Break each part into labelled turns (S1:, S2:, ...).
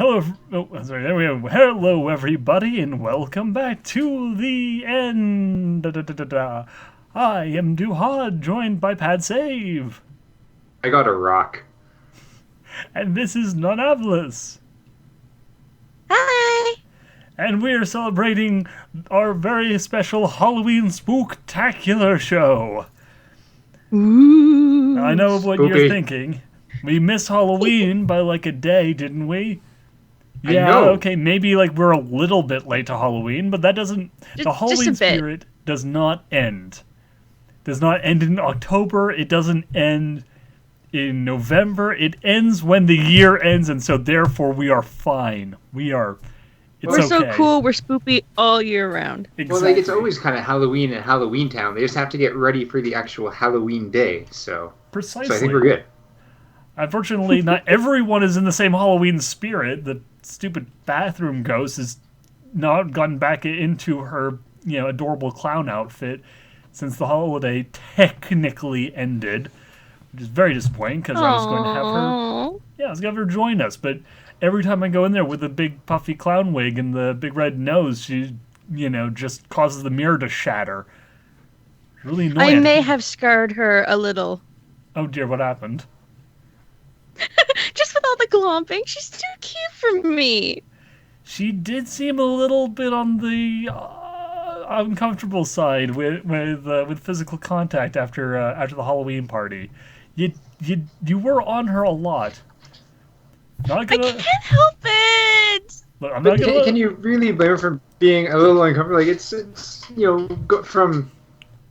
S1: Hello, sorry. There we go. Hello, everybody, and welcome back to the end. I am Duhad, joined by Pad Save,
S2: I got a rock.
S1: and this is Nonavlis,
S3: Hi!
S1: and we are celebrating our very special Halloween Spoktacular show.
S3: Ooh.
S1: Now, I know what you're
S2: Spooky.
S1: thinking. We missed Halloween by like a day, didn't we?
S2: I
S1: Yeah,
S2: know.
S1: okay, maybe like we're a little bit late to Halloween, but that doesn't. The
S3: Just a
S1: Halloween
S3: bit.
S1: spirit does not end. Does not end in October. It doesn't end in November. It ends when the year ends, and so therefore we are fine. We are. It's
S3: We're
S1: okay.
S3: so cool, we're spoopy all year round.
S1: Exactly.
S2: Well, like it's always kind of Halloween in Halloween Town. They just have to get ready for the actual Halloween day. So
S1: Precisely.
S2: I think we're good.
S1: Unfortunately, not everyone is in the same Halloween spirit. The stupid bathroom ghost has not gotten back into her, adorable clown outfit since the holiday technically ended, which is very disappointing because I was going to have her.
S3: Aww.
S1: Yeah, I was going to have her join us, but every time I go in there with the big puffy clown wig and the big red nose, she, just causes the mirror to shatter. Really annoying.
S3: I may have scarred her a little.
S1: Oh dear, what happened?
S3: Just with all the glomping, she's too cute for me.
S1: She did seem a little bit on the uncomfortable side with physical contact after the Halloween party. You were on her a lot. Not
S3: I
S1: gonna.
S3: can't help it!
S1: Look, I'm not
S2: But
S1: gonna.
S2: can you really blame her for being a little uncomfortable? Like it's go from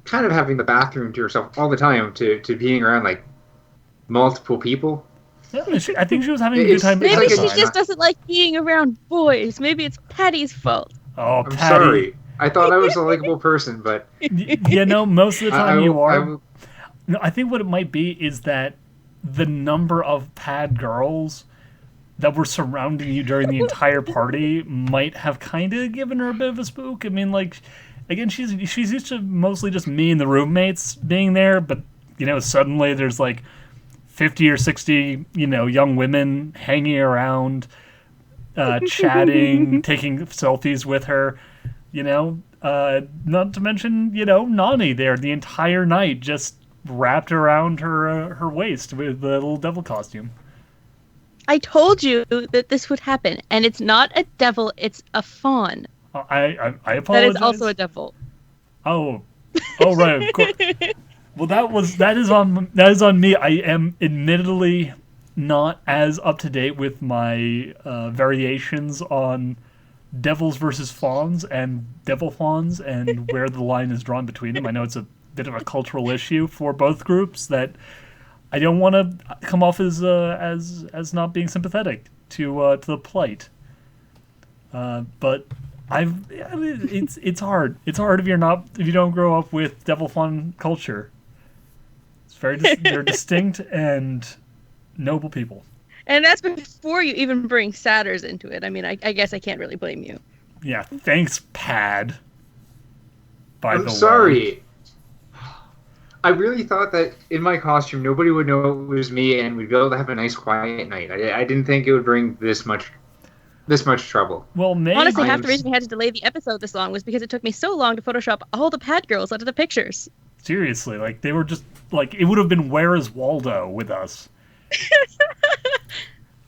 S2: kind of having the bathroom to herself all the time to being around like multiple people.
S1: Yeah, I think she was having a good
S2: It's-
S1: time.
S2: it's
S3: Maybe
S2: like
S3: she
S2: a-
S3: just doesn't like being around boys. Maybe it's Patty's fault.
S1: Oh,
S2: I'm
S1: Patty.
S2: sorry. I thought I was a likable person, but
S1: Most of the time you
S2: I
S1: are.
S2: will-
S1: No, I think what it might be is that the number of pad girls that were surrounding you during the entire party might have kind of given her a bit of a spook. I mean, like, again, she's used to mostly just me and the roommates being there, but suddenly there's like 50 or 60 young women hanging around, chatting, taking selfies with her. Not to mention Nani there the entire night, just wrapped around her waist with the little devil costume.
S3: I told you that this would happen, and it's not a devil, it's a fawn.
S1: I
S3: That
S1: apologize.
S3: is also a devil.
S1: Oh right, of course. Well, that is on me. I am admittedly not as up to date with my variations on devils versus fawns and devil fawns and where the line is drawn between them. I know it's a bit of a cultural issue for both groups that I don't want to come off as not being sympathetic to the plight. But it's hard. It's hard if you don't grow up with devil fawn culture. It's they're distinct and noble people.
S3: And that's before you even bring satyrs into it. I mean, I guess I can't really blame you.
S1: Yeah, thanks, Pad. By the
S2: I'm
S1: way.
S2: sorry. I really thought that in my costume nobody would know it was me, and we'd be able to have a nice quiet night. I didn't think it would bring this much trouble.
S1: Well, maybe.
S3: Honestly, half the
S2: I'm-
S3: reason we had to delay the episode this long was because it took me so long to Photoshop all the pad girls out of the pictures.
S1: Seriously, like they were just like it would have been Where is Waldo with us.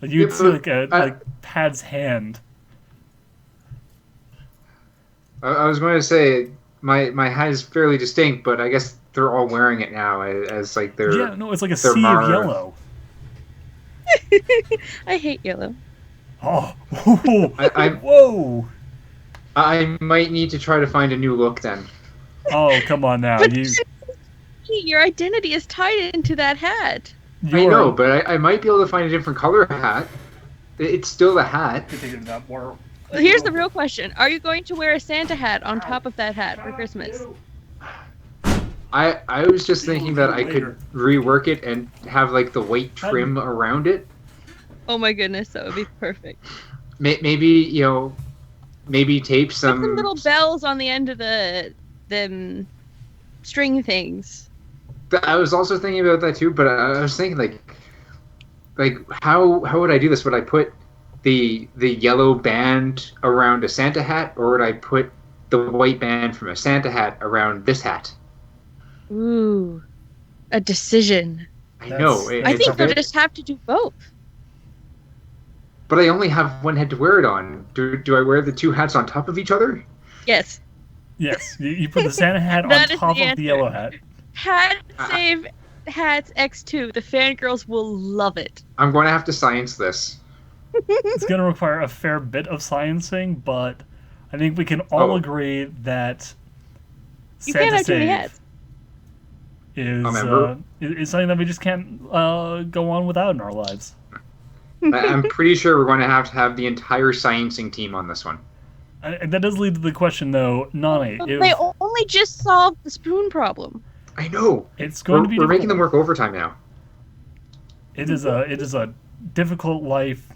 S1: Like, you'd
S2: Yeah,
S1: see
S2: but
S1: like Pad's hand.
S2: I was going to say my hat is fairly distinct, but I guess they're all wearing it now as like their
S1: Yeah, no, it's like a
S2: their
S1: sea of
S2: Mara.
S1: yellow.
S3: I hate yellow.
S1: Oh,
S2: I-
S1: whoa!
S2: I might need to try to find a new look then.
S1: Oh, come on now,
S3: But
S1: you.
S3: your identity is tied into that hat.
S2: I know, but I might be able to find a different color hat. It's still the hat.
S1: Thinking that more.
S3: Here's the real question. Are you going to wear a Santa hat on top of that hat for Christmas?
S2: I was just thinking that I could rework it and have like the white trim around it.
S3: Oh my goodness, that would be perfect.
S2: Maybe maybe tape
S3: Put
S2: some.
S3: some little bells on the end of the string things.
S2: I was also thinking about that too, but I was thinking like how would I do this? Would I put the yellow band around a Santa hat, or would I put the white band from a Santa hat around this hat?
S3: Ooh, a decision.
S2: I know.
S3: I
S2: It's
S3: think you'll
S2: bit,
S3: just have to do both.
S2: but I only have one head to wear it on. Do I wear the two hats on top of each other?
S3: Yes.
S1: Yes, you put the Santa hat on
S3: That is
S1: top
S3: the
S1: of
S3: answer.
S1: the yellow hat.
S3: Hat save hats X2. The fangirls will love it.
S2: I'm going to have to science this.
S1: It's going to require a fair bit of sciencing, but I think we can all agree that
S3: You can't
S1: Santa
S3: have too many
S1: Save
S3: hats.
S1: is something that we just can't go on without in our lives.
S2: I'm pretty sure we're going to have the entire sciencing team on this one.
S1: And that does lead to the question, though, Nani.
S3: They only just solved the spoon problem.
S2: I know.
S1: It's going to be.
S2: We're making them work overtime now.
S1: It is a difficult life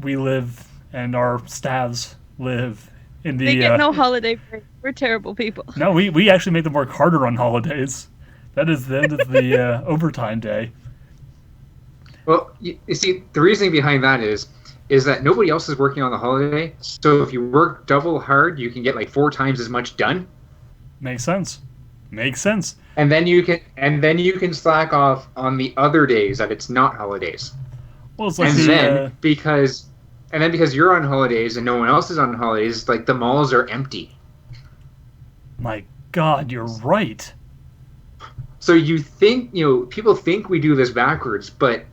S1: we live, and our staffs live in the.
S3: They get no holiday break. We're terrible people.
S1: No, we actually make them work harder on holidays. That is the end of the overtime day.
S2: Well, you see, the reasoning behind that is that nobody else is working on the holiday. So if you work double hard, you can get like 4 times as much done.
S1: Makes sense. Makes sense.
S2: And then you can slack off on the other days that it's not holidays.
S1: Well, it's like
S2: because you're on holidays and no one else is on holidays, like the malls are empty.
S1: My God, you're right.
S2: So you think, people think we do this backwards, but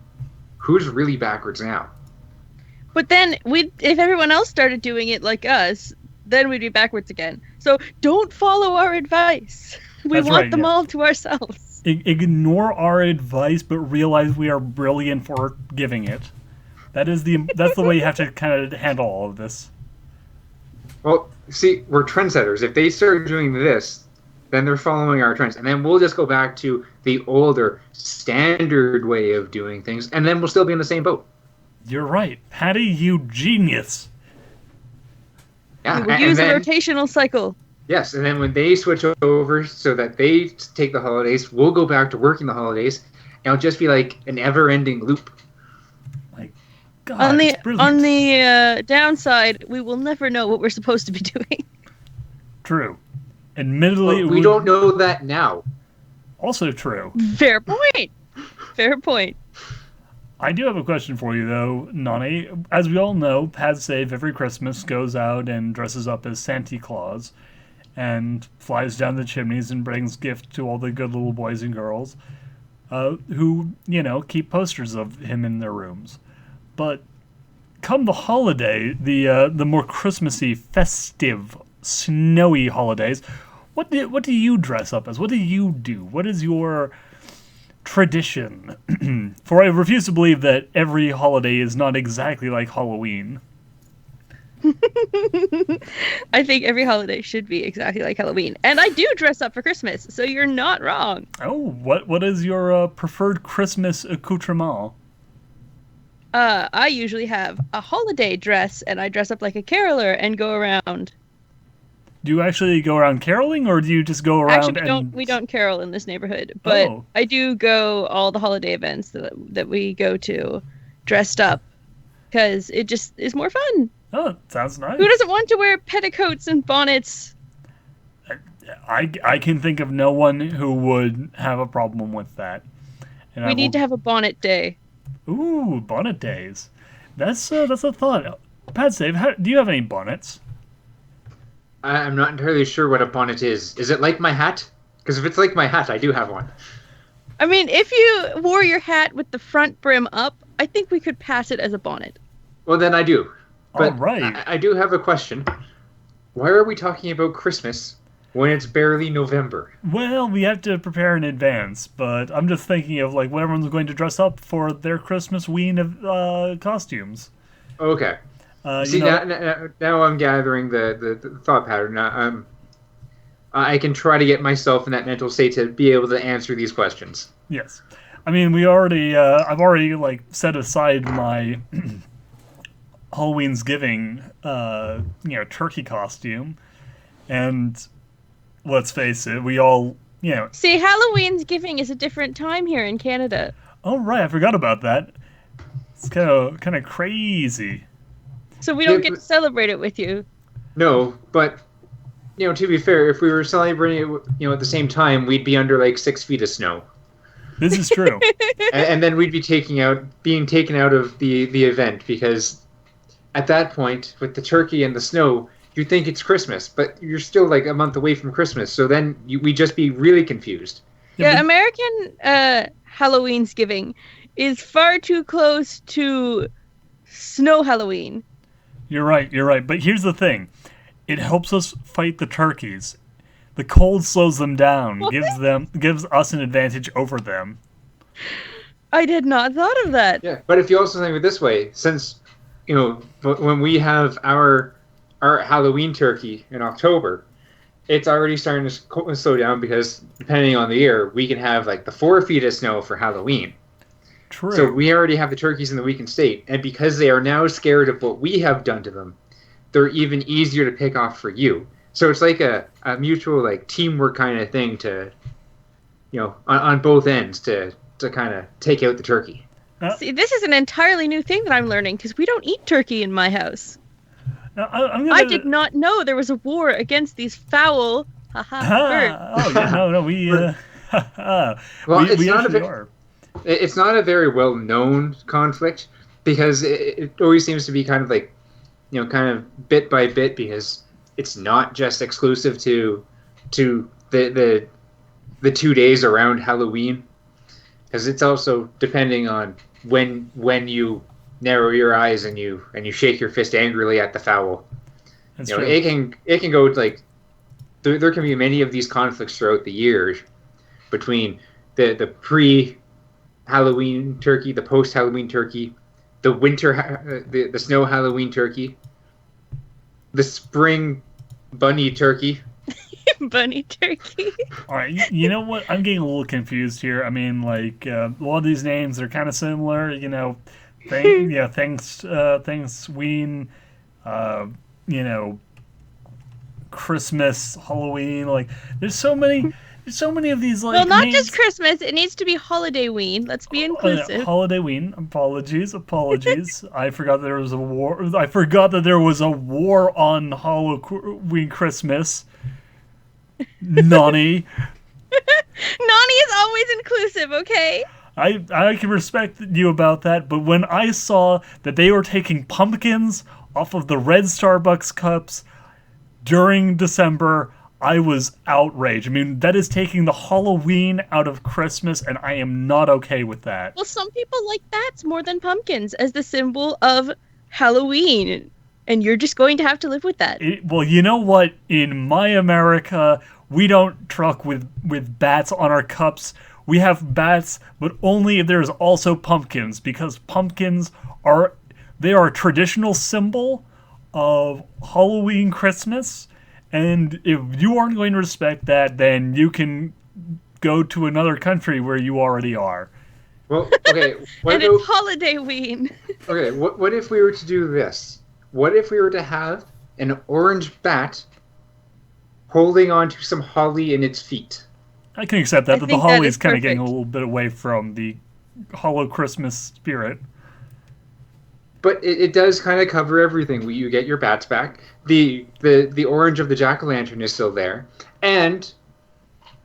S2: who's really backwards now?
S3: But then if everyone else started doing it like us, then we'd be backwards again. So don't follow our advice. We want them all to ourselves.
S1: Ignore our advice, but realize we are brilliant for giving it. That's the way you have to kind of handle all of this.
S2: Well, see, we're trendsetters. If they start doing this, then they're following our trends. And then we'll just go back to the older, standard way of doing things, and then we'll still be in the same boat.
S1: You're right. Patty, you genius.
S3: Yeah, we'll use a rotational cycle.
S2: Yes, and then when they switch over so that they take the holidays, we'll go back to working the holidays, and it'll just be like an ever-ending loop.
S1: My God,
S3: on the downside, we will never know what we're supposed to be doing.
S1: True. Admittedly,
S2: we don't know that now.
S1: Also true.
S3: Fair point. Fair point.
S1: I do have a question for you, though, Nani. As we all know, Pad Save every Christmas goes out and dresses up as Santa Claus and flies down the chimneys and brings gifts to all the good little boys and girls who, keep posters of him in their rooms. But come the holiday, the more Christmassy, festive, snowy holidays, what do you dress up as? What do you do? What is your tradition? For I refuse to believe that every holiday is not exactly like Halloween.
S3: I think every holiday should be exactly like Halloween. And I do dress up for Christmas, so you're not wrong.
S1: Oh, what is your preferred Christmas accoutrement?
S3: I usually have a holiday dress, and I dress up like a caroler and go around.
S1: Do you actually go around caroling, or do you just go around?
S3: Actually, we don't carol in this neighborhood, but I do go all the holiday events that we go to dressed up, because it just is more fun.
S1: Oh, sounds nice.
S3: Who doesn't want to wear petticoats and bonnets?
S1: I can think of no one who would have a problem with that. And
S3: we need to have a bonnet day.
S1: Ooh, bonnet days. That's a thought. Pat Save, do you have any bonnets?
S2: I'm not entirely sure what a bonnet is. Is it like my hat? Because if it's like my hat, I do have one.
S3: I mean, if you wore your hat with the front brim up, I think we could pass it as a bonnet.
S2: Well, then I do. But
S1: all right.
S2: I do have a question. Why are we talking about Christmas when it's barely November?
S1: Well, we have to prepare in advance, but I'm just thinking of like when everyone's going to dress up for their Christmas ween of costumes.
S2: Okay. See, now I'm gathering the thought pattern. I can try to get myself in that mental state to be able to answer these questions.
S1: Yes. I mean, I've already like set aside my Halloween's Giving, turkey costume, and let's face it, we all,
S3: See, Halloween's Giving is a different time here in Canada.
S1: Oh right, I forgot about that. It's kind of crazy.
S3: So we don't get to celebrate it with you.
S2: No, but to be fair, if we were celebrating it, at the same time, we'd be under like 6 feet of snow.
S1: This is true.
S2: And then we'd be being taken out of the event, because at that point, with the turkey and the snow, you think it's Christmas, but you're still like a month away from Christmas. So then we'd just be really confused.
S3: Yeah, American Halloweensgiving is far too close to Snow Halloween.
S1: You're right. But here's the thing. It helps us fight the turkeys. The cold slows them down, gives us an advantage over them.
S3: I did not thought of that.
S2: Yeah, but if you also think of it this way, since when we have our Halloween turkey in October, it's already starting to slow down, because depending on the year, we can have like the 4 feet of snow for Halloween.
S1: True.
S2: So we already have the turkeys in the weakened state, and because they are now scared of what we have done to them, they're even easier to pick off for you. So it's like a mutual like teamwork kind of thing to, on both ends to kind of take out the turkey.
S3: See, this is an entirely new thing that I'm learning, because we don't eat turkey in my house. I did not know there was a war against these foul birds.
S1: Oh yeah, no, we
S2: well,
S1: it's
S2: not a very well known conflict, because it always seems to be kind of like, kind of bit by bit, because it's not just exclusive to the 2 days around Halloween, because it's also depending on when you narrow your eyes and you shake your fist angrily at the fowl.
S1: That's true.
S2: It can go like there can be many of these conflicts throughout the years between the pre-Halloween turkey, the post-Halloween turkey, the winter the snow Halloween turkey, the spring bunny turkey.
S3: Bunny turkey.
S1: All right, you know what? I'm getting a little confused here. I mean, like a lot of these names are kind of similar. Thanksgiving, Christmas, Halloween. Like, there's so many of these. Like,
S3: well, not
S1: names.
S3: just Christmas. It needs to be Holiday-ween. Let's be inclusive.
S1: Holiday-ween. Apologies. I forgot there was a war. I forgot that there was a war on Halloween Christmas. Nani.
S3: Nani is always inclusive, okay?
S1: I can respect you about that, but when I saw that they were taking pumpkins off of the red Starbucks cups during December, I was outraged. I mean, that is taking the Halloween out of Christmas, and I am not okay with that.
S3: Well, some people like bats more than pumpkins as the symbol of Halloween, and you're just going to have to live with that.
S1: Well, you know what? In my America, we don't truck with bats on our cups. We have bats, but only if there's also pumpkins, because pumpkins are a traditional symbol of Halloween, Christmas, and if you aren't going to respect that, then you can go to another country where you already are.
S2: Well, okay.
S3: And it's Holiday-ween.
S2: Okay, what if we were to do this? What if we were to have an orange bat holding on to some holly in its feet?
S1: I can accept that, but the holly is kind of getting a little bit away from the hollow Christmas spirit.
S2: But it does kind of cover everything. You get your bats back. The orange of the jack-o'-lantern is still there, and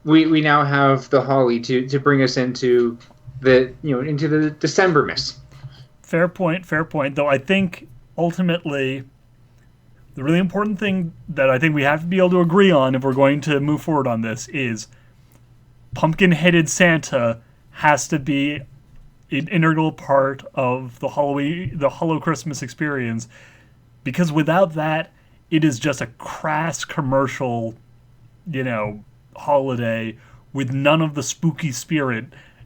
S2: we now have the holly to bring us into the Decembermas.
S1: Fair point. Though I think ultimately, the really important thing that I think we have to be able to agree on if we're going to move forward on this is pumpkin-headed Santa has to be an integral part of the Hollow Christmas experience, because without that, it is just a crass commercial, holiday with none of the spooky spirit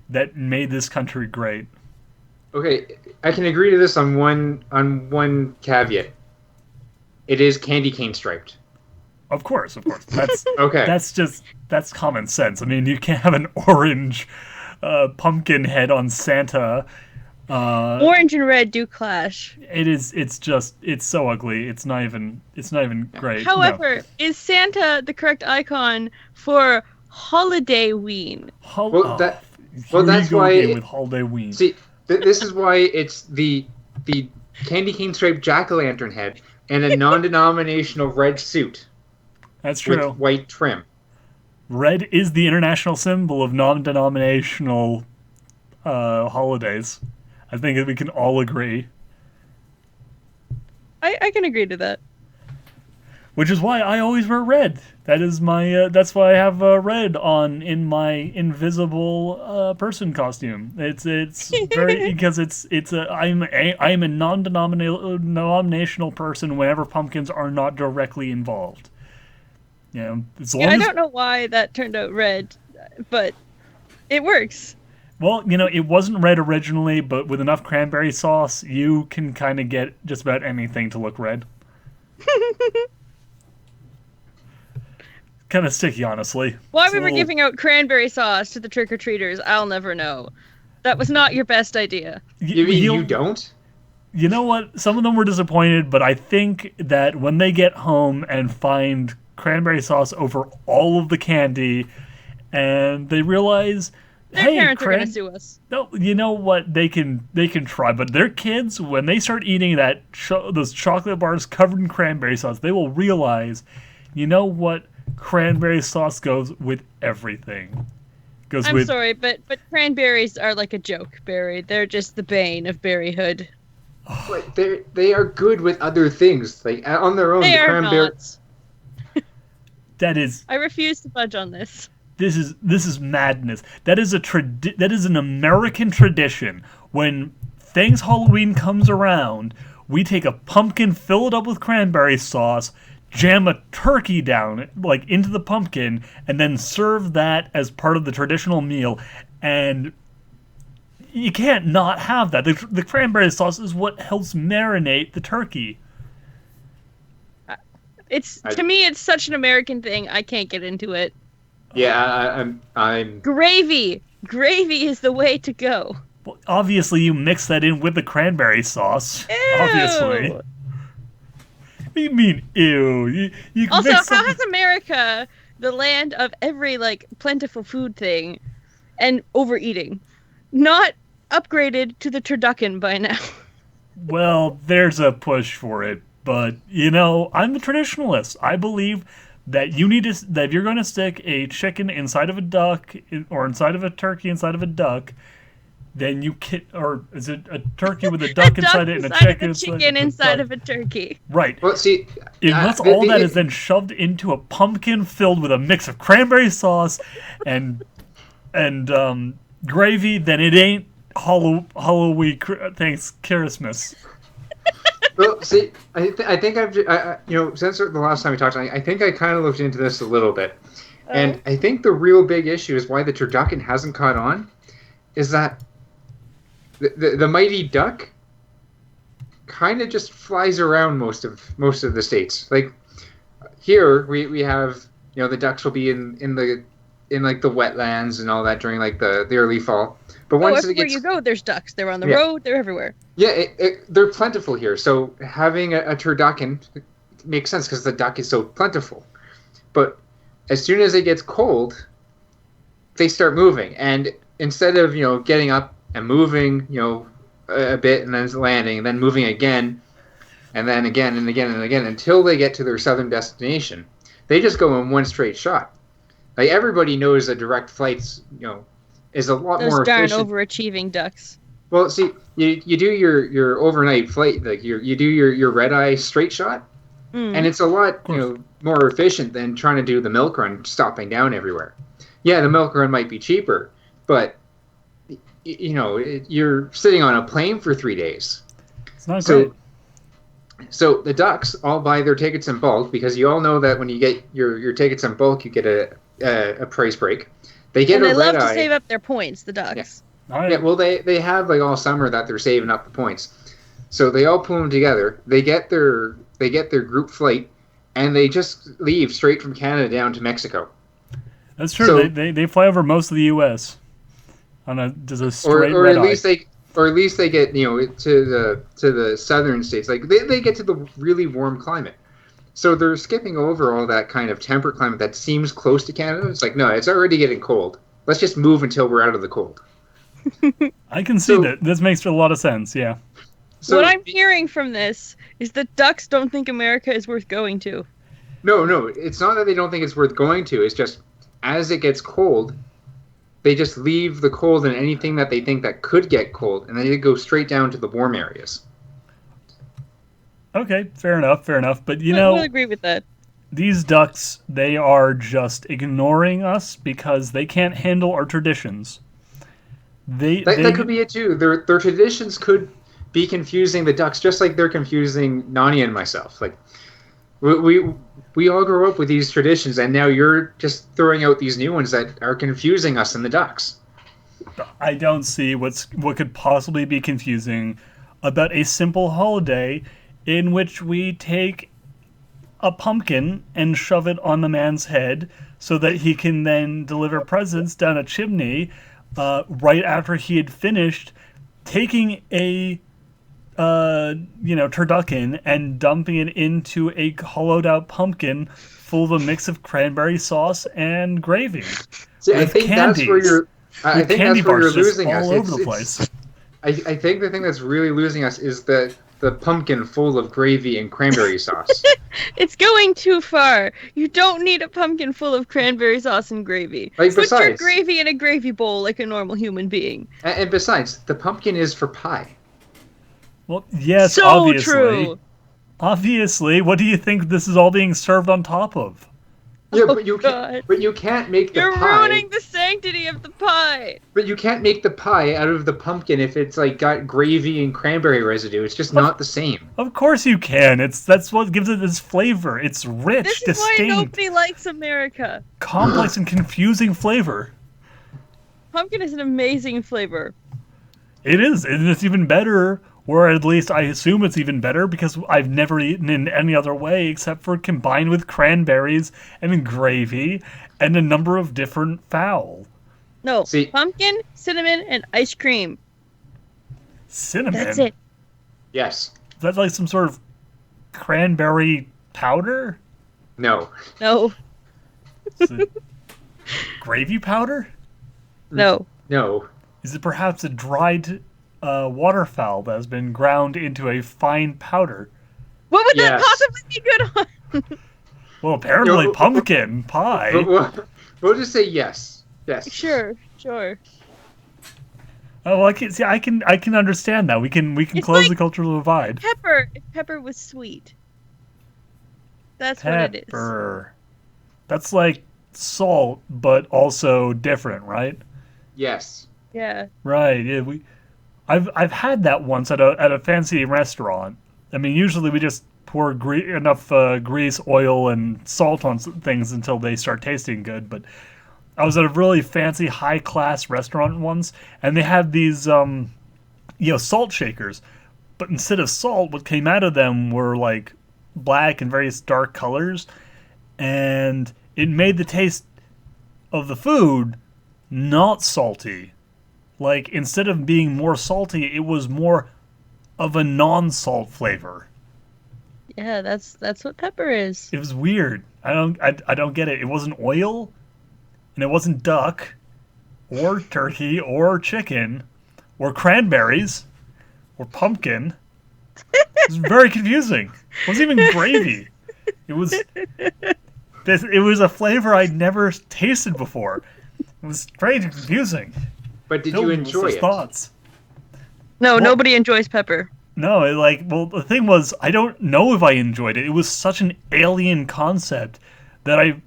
S1: that made this country great.
S2: Okay, I can agree to this on one caveat. It is candy cane striped.
S1: Of course. That's
S2: okay.
S1: That's common sense. I mean, you can't have an orange pumpkin head on Santa.
S3: Orange and red do clash.
S1: It's so ugly. It's not even great.
S3: However, is Santa the correct icon for Holiday-ween?
S2: That's why
S1: with Holiday-ween.
S2: See, this is why it's the candy cane striped jack-o'-lantern head and a non-denominational red suit
S1: That's
S2: with
S1: true.
S2: white trim.
S1: Red is the international symbol of non-denominational holidays. I think that we can all agree.
S3: I can agree to that.
S1: Which is why I always wear red. That is my. That's why I have red on in my invisible person costume. It's very because I'm a non-denominational person whenever pumpkins are not directly involved. You know,
S3: I don't know why that turned out red, but it works.
S1: Well, you know, it wasn't red originally, but with enough cranberry sauce, you can kind of get just about anything to look red. Kind of sticky, honestly.
S3: Why we were giving out cranberry sauce to the trick-or-treaters, I'll never know. That was not your best idea.
S2: You mean you don't?
S1: You know what? Some of them were disappointed, but I think that when they get home and find cranberry sauce over all of the candy, and they realize,
S3: Their
S1: hey,
S3: parents are going to sue us.
S1: No, you know what? They can try, but their kids, when they start eating those chocolate bars covered in cranberry sauce, they will realize, you know what? Cranberry sauce goes with everything.
S3: I'm sorry, but cranberries are like a joke, Barry. They're just the bane of berryhood.
S2: But they are good with other things. Like on their own,
S3: They
S2: the
S3: are
S2: cranberry.
S3: not.
S1: That is.
S3: I refuse to budge on this.
S1: This is madness. That is that is an American tradition. When Halloween comes around, we take a pumpkin, fill it up with cranberry sauce, jam a turkey down like into the pumpkin, and then serve that as part of the traditional meal. And you can't not have that. The cranberry sauce is what helps marinate the turkey.
S3: To me, it's such an American thing. I can't get into it.
S2: Yeah, I'm.
S3: Gravy is the way to go.
S1: Well, obviously, you mix that in with the cranberry sauce.
S3: Ew.
S1: Obviously. What do you mean, ew? You
S3: Also, how has America, the land of every plentiful food thing, and overeating, not upgraded to the turducken by now?
S1: Well, there's a push for it, but you know, I'm a traditionalist. I believe that that if you're going to stick a chicken inside of a duck or inside of a turkey inside of a duck, then or is it a turkey with a duck inside it and a chicken
S3: inside of a turkey?
S1: Right.
S2: Well, see,
S1: unless all that is then shoved into a pumpkin filled with a mix of cranberry sauce and gravy, then it ain't Halloween. Thanks, Christmas.
S2: Well, see, I think I've since the last time we talked, I think I kind of looked into this a little bit, and I think the real big issue is why the turducken hasn't caught on, is that the mighty duck kind of just flies around most of the states. Like here, we have the ducks will be in the wetlands and all that during the early fall. But once
S3: everywhere you go, there's ducks. They're on the road. They're everywhere.
S2: Yeah, they're plentiful here. So having a turducken makes sense because the duck is so plentiful. But as soon as it gets cold, they start moving. And instead of getting up and moving a bit and then landing and then moving again and then again and again and again until they get to their southern destination, they just go in one straight shot. Like everybody knows that direct flights is a lot more efficient.
S3: Those darn overachieving ducks.
S2: Well, see, you do your overnight flight, you do your red eye straight shot, and it's a lot more efficient than trying to do the milk run, stopping down everywhere. Yeah, the milk run might be cheaper, but you're sitting on a plane for 3 days.
S1: It's not great.
S2: So the ducks all buy their tickets in bulk because you all know that when you get your tickets in bulk, you get a price break. They
S3: love to save up their points, the ducks.
S2: Yeah, well, they have all summer that they're saving up the points, so they all pull them together. They get their group flight, and they just leave straight from Canada down to Mexico.
S1: That's true. So, they fly over most of the U.S. on a straight
S2: or
S1: red
S2: at
S1: eye.
S2: least they get to the southern states. They get to the really warm climate. So they're skipping over all that kind of temperate climate that seems close to Canada. It's no, it's already getting cold. Let's just move until we're out of the cold.
S1: I can see that. This makes a lot of sense, yeah.
S2: So
S3: what I'm hearing from this is that ducks don't think America is worth going to.
S2: no, it's not that they don't think it's worth going to. It's just as it gets cold, they just leave the cold and anything that they think that could get cold, and then they go straight down to the warm areas.
S1: Okay, fair enough. But
S3: We'll agree with that.
S1: these ducks, they are just ignoring us because they can't handle our traditions.
S2: That could be it too. Their traditions could be confusing the ducks, just like they're confusing Nani and myself. Like we all grew up with these traditions, and now you're just throwing out these new ones that are confusing us and the ducks.
S1: I don't see what could possibly be confusing about a simple holiday in which we take a pumpkin and shove it on the man's head so that he can then deliver presents down a chimney right after he had finished taking a turducken and dumping it into a hollowed out pumpkin full of a mix of cranberry sauce and gravy.
S2: See, I think that's where you're. I think that's where you're losing us.
S1: All over the place.
S2: I think the thing that's really losing us is the pumpkin full of gravy and cranberry sauce.
S3: It's going too far. You don't need a pumpkin full of cranberry sauce and gravy. Put your gravy in a gravy bowl like a normal human being.
S2: And besides, the pumpkin is for pie.
S1: Well, yes,
S3: so
S1: obviously.
S3: True.
S1: Obviously, what do you think this is all being served on top of?
S2: Yeah,
S3: but
S2: you can't make the
S3: You're
S2: pie.
S3: You're ruining the sanctity of the pie.
S2: But you can't make the pie out of the pumpkin if it's like got gravy and cranberry residue. It's just not the same.
S1: Of course you can. That's what gives it its flavor. It's rich,
S3: this
S1: distinct.
S3: This is why nobody likes America.
S1: Complex and confusing flavor.
S3: Pumpkin is an amazing flavor.
S1: It is, and it's even better. Or at least I assume it's even better because I've never eaten in any other way except for combined with cranberries and gravy and a number of different fowl.
S3: No, pumpkin, cinnamon, and ice cream.
S1: Cinnamon?
S3: That's it.
S2: Yes.
S1: Is that like some sort of cranberry powder?
S2: No.
S3: No.
S1: Gravy powder?
S3: No.
S2: No.
S1: Is it perhaps a dried waterfowl that has been ground into a fine powder?
S3: What would that possibly be good on?
S1: Well, apparently pumpkin pie.
S2: We'll just say yes. Yes.
S3: Sure.
S1: Oh, well, I can understand that. We can close like the cultural divide.
S3: Pepper. If pepper was sweet. That's what it is.
S1: Pepper. That's like salt, but also different, right?
S2: Yes.
S3: Yeah.
S1: Right. Yeah. I've had that once at a fancy restaurant. I mean, usually we just pour enough grease, oil, and salt on things until they start tasting good. But I was at a really fancy, high-class restaurant once, and they had these, salt shakers. But instead of salt, what came out of them were like black and various dark colors, and it made the taste of the food not salty. Like, instead of being more salty, it was more of a non-salt flavor.
S3: Yeah, that's what pepper is.
S1: It was weird. I don't get it. It wasn't oil, and it wasn't duck, or turkey, or chicken, or cranberries, or pumpkin. It was very confusing. It wasn't even gravy. It was a flavor I'd never tasted before. It was strange and confusing.
S2: But did you enjoy it?
S1: Thoughts.
S3: No, nobody enjoys pepper.
S1: No, the thing was, I don't know if I enjoyed it. It was such an alien concept that I,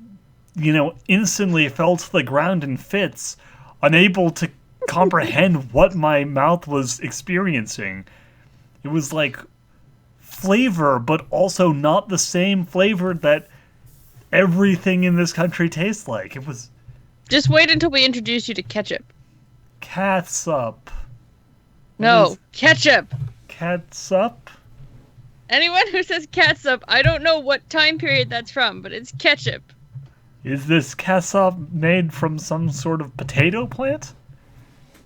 S1: instantly fell to the ground in fits, unable to comprehend what my mouth was experiencing. It was like flavor, but also not the same flavor that everything in this country tastes like. It was...
S3: Just wait until we introduce you to ketchup.
S1: Catsup.
S3: No, ketchup.
S1: Catsup?
S3: Anyone who says catsup, I don't know what time period that's from, but it's ketchup.
S1: Is this catsup made from some sort of potato plant?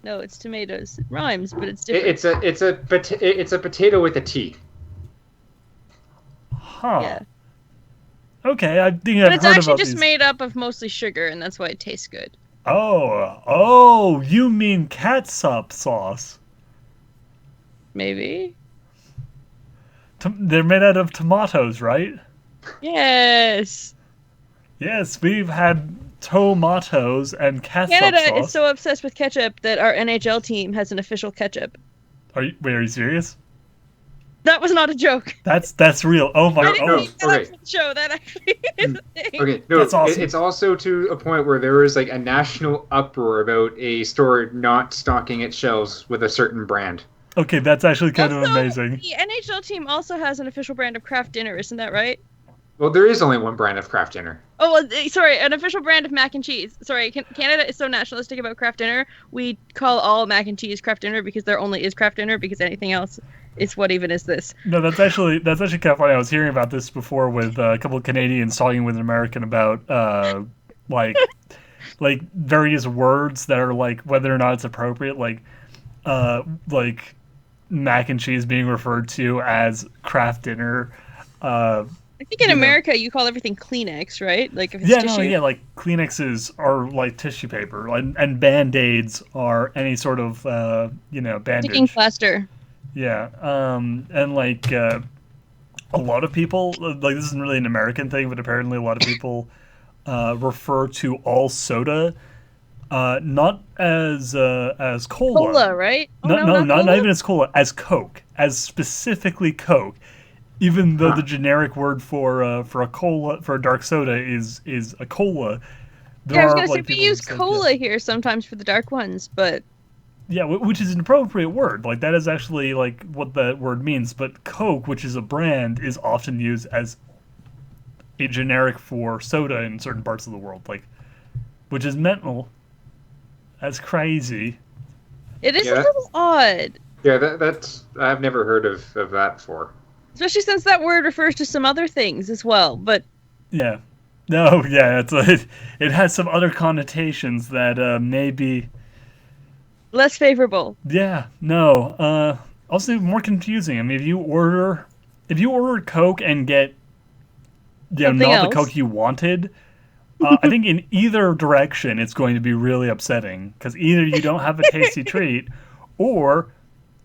S3: No, it's tomatoes. It rhymes, but it's different.
S2: It's a potato with a T.
S1: Huh.
S3: Yeah.
S1: Okay, I think I've heard about these.
S3: But it's actually just made up of mostly sugar, and that's why it tastes good.
S1: Oh, you mean catsup sauce?
S3: Maybe.
S1: They're made out of tomatoes, right?
S3: Yes.
S1: Yes, we've had tomatoes and ketchup
S3: Canada is
S1: sauce.
S3: so obsessed with ketchup that our NHL team has an official ketchup.
S1: Are you serious?
S3: That was not a joke.
S1: That's real. Oh my!
S3: I didn't
S1: Oh,
S3: make that up for the show. That actually is a thing.
S2: Okay, no,
S1: That's awesome.
S2: it's also to a point where there was like a national uproar about a store not stocking its shelves with a certain brand.
S1: okay, that's actually kind of
S3: Also,
S1: amazing.
S3: the NHL team also has an official brand of Kraft Dinner, isn't that right?
S2: Well, there is only one brand of Kraft Dinner.
S3: Oh, well, sorry, an official brand of mac and cheese. Sorry, Canada is so nationalistic about Kraft Dinner. We call all mac and cheese Kraft Dinner because there only is Kraft Dinner, because anything else is what even is this?
S1: No, that's actually kind of funny. I was hearing about this before with a couple of Canadians talking with an American about like various words that are like whether or not it's appropriate, like mac and cheese being referred to as Kraft Dinner.
S3: I think in America you call everything Kleenex, right? Like if it's tissue.
S1: Like Kleenexes are like tissue paper, and Band-Aids are any sort of bandage.
S3: Sticking plaster.
S1: Yeah, and like a lot of people, like this isn't really an American thing, but apparently a lot of people refer to all soda not as cola.
S3: Cola, right? Oh,
S1: No, not
S3: cola?
S1: even as cola, as Coke, as specifically Coke. Even though the generic word for a cola, for a dark soda is a cola.
S3: Yeah, I was gonna say we use cola here sometimes for the dark ones, but
S1: yeah, which is an appropriate word. Like that is actually like what that word means. But Coke, which is a brand, is often used as a generic for soda in certain parts of the world, like, which is mental. That's crazy.
S3: it is a little odd.
S2: Yeah, that's I've never heard of that before.
S3: Especially since that word refers to some other things as well, but
S1: Yeah. No, yeah, it has some other connotations that maybe
S3: less favorable.
S1: Yeah, no. Also more confusing. I mean, if you order Coke and get not
S3: else.
S1: the Coke you wanted, I think in either direction it's going to be really upsetting because either you don't have a tasty treat, or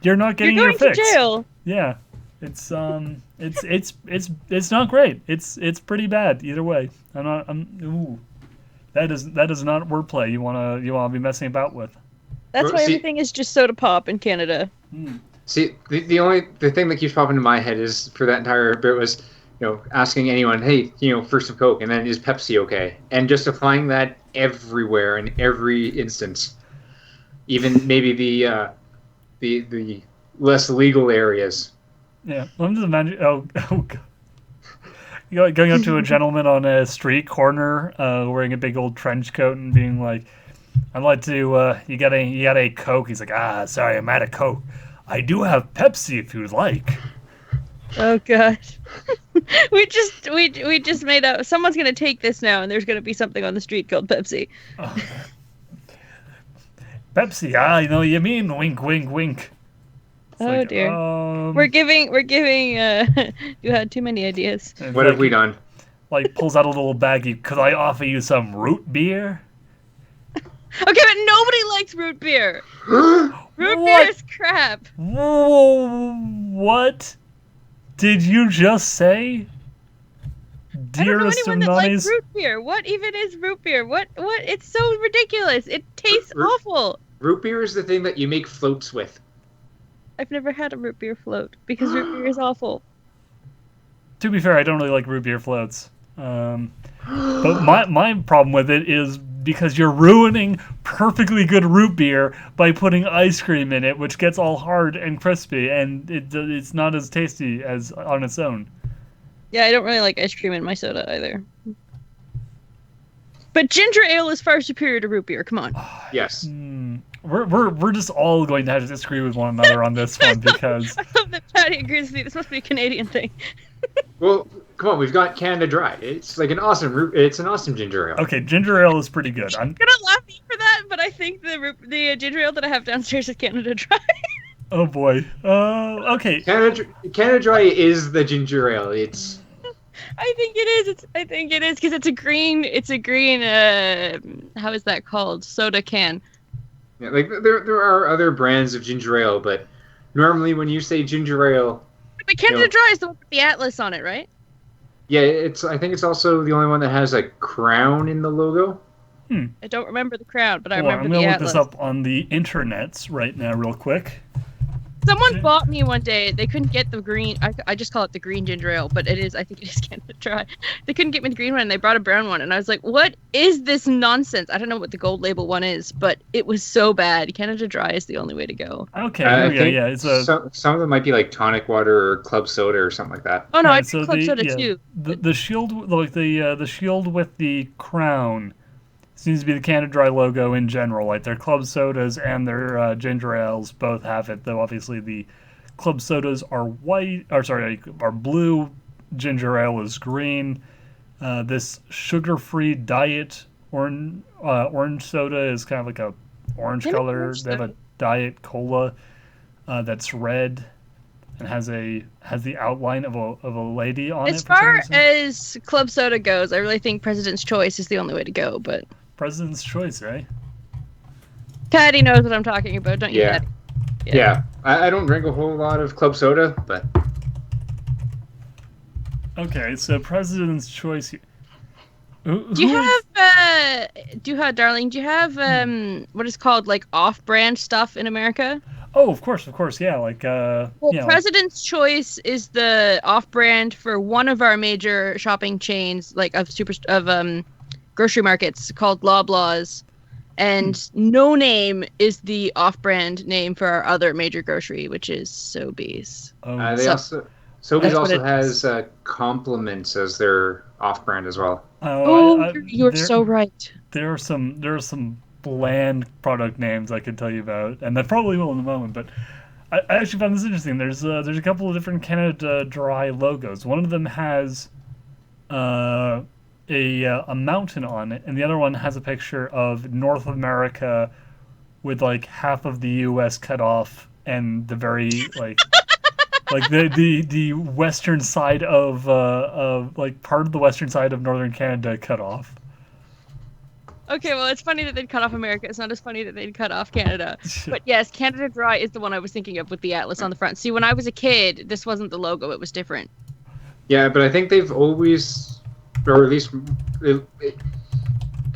S1: you're not getting your fix.
S3: You're going to jail.
S1: Yeah, it's not great. It's pretty bad either way. That is not wordplay you wanna be messing about with.
S3: That's why everything is just soda pop in Canada.
S2: See, the thing that keeps popping in my head is for that entire bit was, asking anyone, hey, for some Coke, and then is Pepsi okay? And just applying that everywhere in every instance, even maybe the less legal areas.
S1: Yeah, I'm just imagining. Oh God. Going up to a gentleman on a street corner, wearing a big old trench coat and being like, "I'd like to. You got a Coke?" He's like, sorry, I'm out of Coke. I do have Pepsi if you'd like.
S3: Oh God. we just made up. Someone's gonna take this now, and there's gonna be something on the street called Pepsi.
S1: Pepsi, I know you mean. Wink, wink, wink. It's
S3: oh dear. We're giving you had too many ideas.
S2: What have we done?
S1: Like pulls out a little baggie. Could I offer you some root beer?
S3: Okay, but nobody likes root beer. Root beer is crap.
S1: Whoa, what did you just say?
S3: I don't know
S1: Dearest
S3: anyone
S1: of
S3: that
S1: Nonnies?
S3: likes root beer. What even is root beer? What? It's so ridiculous. It tastes awful.
S2: Root beer is the thing that you make floats with.
S3: I've never had a root beer float because root beer is awful.
S1: To be fair, I don't really like root beer floats. But my problem with it is because you're ruining perfectly good root beer by putting ice cream in it, which gets all hard and crispy, and it's not as tasty as on its own.
S3: Yeah, I don't really like ice cream in my soda either. But ginger ale is far superior to root beer. Come on.
S2: Yes.
S1: We're just all going to have to disagree with one another on this one because
S3: I love that Patty agrees with me. This must be a Canadian thing.
S2: Well, come on, we've got Canada Dry. It's like an awesome ginger ale.
S1: okay, ginger ale is pretty good.
S3: I'm gonna laugh at you for that, but I think the ginger ale that I have downstairs is Canada Dry.
S1: Oh boy. Okay.
S2: Canada Dry is the ginger ale. It's.
S3: I think it is. I think it is because it's a green. How is that called? Soda can.
S2: Yeah, like there are other brands of ginger ale, but normally when you say ginger ale,
S3: But Canada Dry is the one with the atlas on it, right?
S2: Yeah, I think it's also the only one that has a crown in the logo.
S3: I don't remember the crown, but I
S1: Hold on,
S3: remember
S1: I'm
S3: the
S1: gonna look
S3: atlas.
S1: this up on the internets right now, real quick.
S3: Someone bought me one day. They couldn't get the green. I just call it the green ginger ale, but I think it is Canada Dry. They couldn't get me the green one, and they brought a brown one, and I was like, "What is this nonsense?" I don't know what the gold label one is, but it was so bad. Canada Dry is the only way to go.
S1: Okay, here we go. Yeah, it's a.
S2: Some of them might be like tonic water or club soda or something like that.
S3: Oh no, I
S1: Right,
S3: drink club soda too.
S1: the shield, like the shield with the crown, seems to be the Canada Dry logo in general. Like their club sodas and their ginger ales both have it. Though obviously the club sodas are white, or sorry, are blue. Ginger ale is green. This sugar-free diet orange soda is kind of like a orange color. They have a diet cola that's red and has the outline of a lady on it.
S3: As far as club soda goes, I really think President's Choice is the only way to go. But
S1: President's Choice, eh?
S3: Patty knows what I'm talking about, don't you, Patty?
S2: Yeah. I don't drink a whole lot of club soda, but
S1: okay. So President's Choice.
S3: Do you have Duhad, darling? Do you have what is called like off-brand stuff in America?
S1: Oh, of course, yeah. Like
S3: President's Choice is the off-brand for one of our major shopping chains, like of grocery markets called Loblaws, and No Name is the off-brand name for our other major grocery, which is Sobeys.
S2: Sobeys also has Compliments as their off-brand as well.
S3: You're so right.
S1: There are some bland product names I could tell you about, and I probably will in a moment. But I actually found this interesting. There's a couple of different Canada Dry logos. One of them has a mountain on it, and the other one has a picture of North America with like half of the U.S. cut off and the very like the western side of like part of the western side of northern Canada cut off.
S3: Okay, well, it's funny that they'd cut off America. It's not as funny that they'd cut off Canada. But yes, Canada Dry is the one I was thinking of with the atlas on the front. See, when I was a kid, this wasn't the logo. It was different.
S2: Yeah, but I think they've always, or at least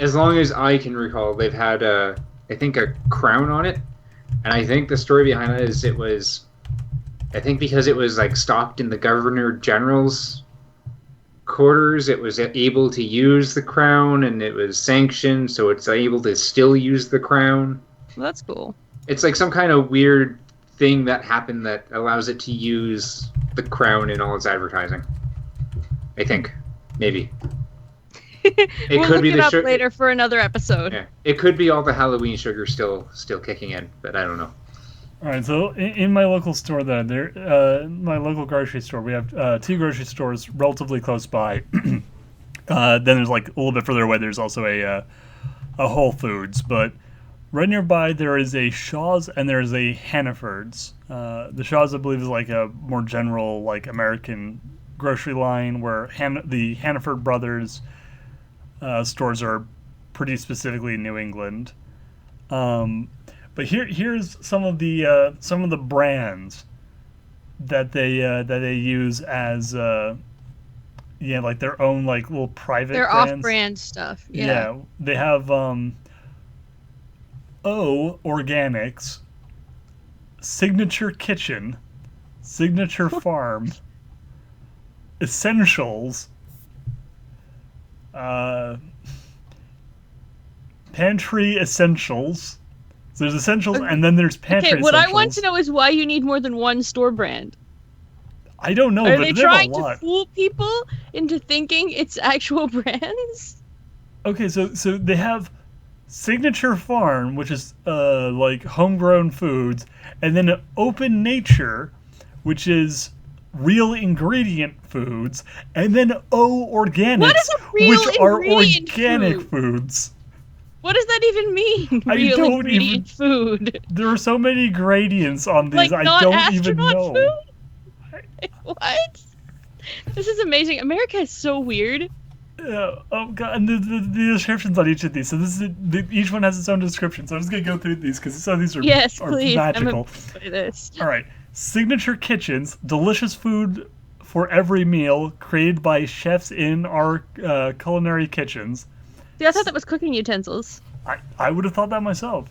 S2: as long as I can recall, they've had I think a crown on it. And I think the story behind it is I think because it was like stocked in the Governor General's quarters, it was able to use the crown, and it was sanctioned, so it's able to still use the crown.
S3: Well, that's cool.
S2: It's like some kind of weird thing that happened that allows it to use the crown in all its advertising. I think, maybe.
S3: We'll look it up later for another episode.
S2: Yeah, it could be all the Halloween sugar still kicking in, but I don't know.
S1: All right, so in my local store, my local grocery store, we have two grocery stores relatively close by. Then there's like a little bit further away. There's also a Whole Foods, but right nearby there is a Shaw's and there is a Hannaford's. The Shaw's, I believe, is like a more general like American grocery line, where the Hannaford Brothers stores are pretty specifically New England. But here's some of the brands that they use as like their own like little private
S3: their
S1: brands.
S3: Off-brand stuff.
S1: Yeah, they have Organics, Signature Kitchen, Signature Farm, Essentials, Pantry Essentials. So there's Essentials, and then there's Pantry Essentials.
S3: What I want to know is why you need more than one store brand.
S1: I don't know,
S3: Are
S1: but
S3: they trying to fool people into thinking it's actual brands?
S1: Okay, so they have Signature Farm, which is like homegrown foods, and then Open Nature, which is real ingredient foods, and then Organics,
S3: what is a real
S1: which are organic
S3: food?
S1: Foods.
S3: What does that even mean? Real ingredient food.
S1: There are so many gradients on these.
S3: Like
S1: I don't even know.
S3: Food? What? This is amazing. America is so weird.
S1: Oh god, and the descriptions on each of these. So this is each one has its own description. So I'm just gonna go through these because some of these are
S3: please.
S1: magical.
S3: This.
S1: All right. Signature Kitchens, delicious food for every meal created by chefs in our culinary kitchens.
S3: See, I thought that was cooking utensils.
S1: I would have thought that myself.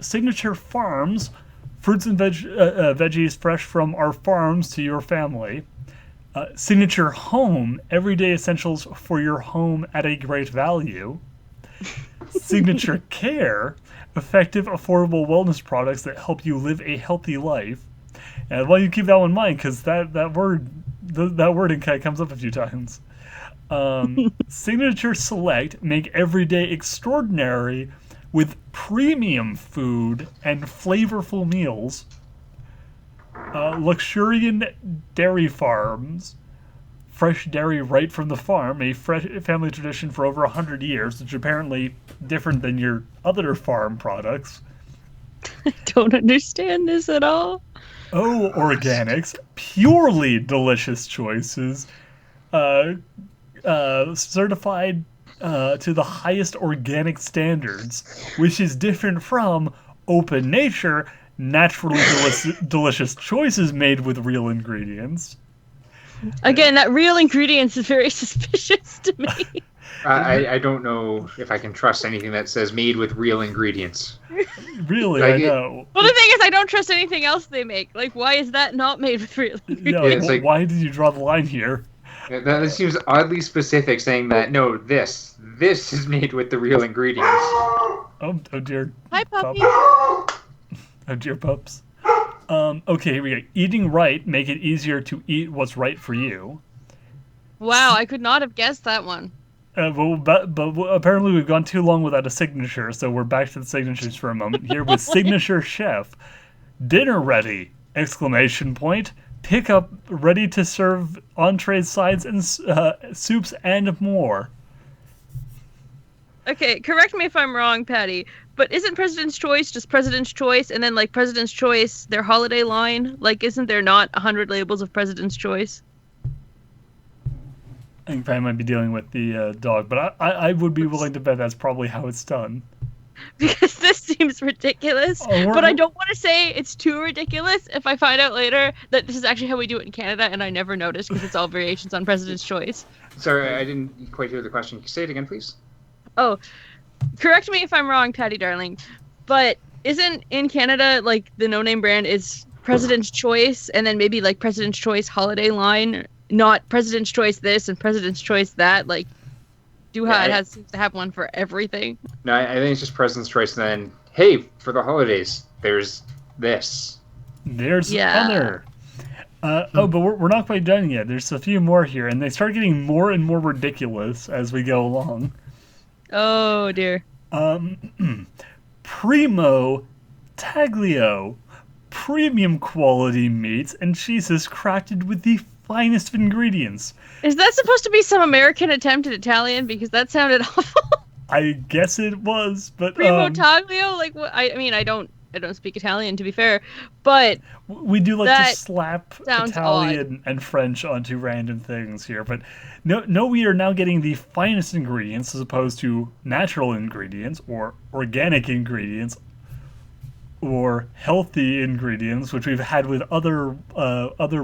S1: Signature Farms, fruits and veggies fresh from our farms to your family. Signature Home, everyday essentials for your home at a great value. Signature Care, effective, affordable wellness products that help you live a healthy life. And I want you to keep that one in mind because that wording kind of comes up a few times. Signature Select, make everyday extraordinary with premium food and flavorful meals. Luxuriant Dairy Farms, fresh dairy right from the farm, a fresh family tradition for over 100 years, which is apparently different than your other farm products.
S3: I don't understand this at all.
S1: Oh, Organics, purely delicious choices, certified to the highest organic standards, which is different from Open Nature, naturally delicious choices made with real ingredients.
S3: Again, that real ingredients is very suspicious to me.
S2: I don't know if I can trust anything that says made with real ingredients.
S1: Really,
S2: Like
S1: I know.
S3: Well, the thing is, I don't trust anything else they make. Like, why is that not made with real ingredients?
S1: Yeah, why did you draw the line here?
S2: That seems oddly specific, saying that no, this is made with the real ingredients.
S1: Oh dear.
S3: Hi, puppy.
S1: Oh dear, pups. Okay, here we go. Eating right, make it easier to eat what's right for you.
S3: Wow, I could not have guessed that one.
S1: But apparently we've gone too long without a signature, so we're back to the signatures for a moment. Here with Signature Chef. Dinner ready! Exclamation point. Pick up ready to serve entrees, sides, and soups, and more.
S3: Okay, correct me if I'm wrong, Patty, but isn't President's Choice just President's Choice, and then, like, President's Choice, their holiday line? Like, isn't there not 100 labels of President's Choice?
S1: I think I might be dealing with the dog, but I would be willing to bet that's probably how it's done.
S3: Because this seems ridiculous,
S1: Oh,
S3: but I don't want to say it's too ridiculous if I find out later that this is actually how we do it in Canada, and I never noticed because it's all variations on President's Choice.
S2: Sorry, I didn't quite hear the question. Say it again, please.
S3: Oh, correct me if I'm wrong, Patty darling, but isn't in Canada, like, the no-name brand is President's Choice, and then maybe, like, President's Choice holiday line, not President's Choice this and President's Choice that? Like, Duhad seems to have one for everything.
S2: No, I think it's just President's Choice, and then, hey, for the holidays, there's this.
S1: There's other. But we're not quite done yet. There's a few more here, and they start getting more and more ridiculous as we go along.
S3: Oh, dear.
S1: Primo Taglio, premium quality meats and cheeses crafted with the finest of ingredients.
S3: Is that supposed to be some American attempt at Italian? Because that sounded awful.
S1: I guess it was, but
S3: Primo Taglio? Like, what? I mean, I don't speak Italian, to be fair, but
S1: we do like to slap
S3: sounds
S1: Italian and French onto random things here. But no, we are now getting the finest ingredients as opposed to natural ingredients or organic ingredients or healthy ingredients, which we've had with other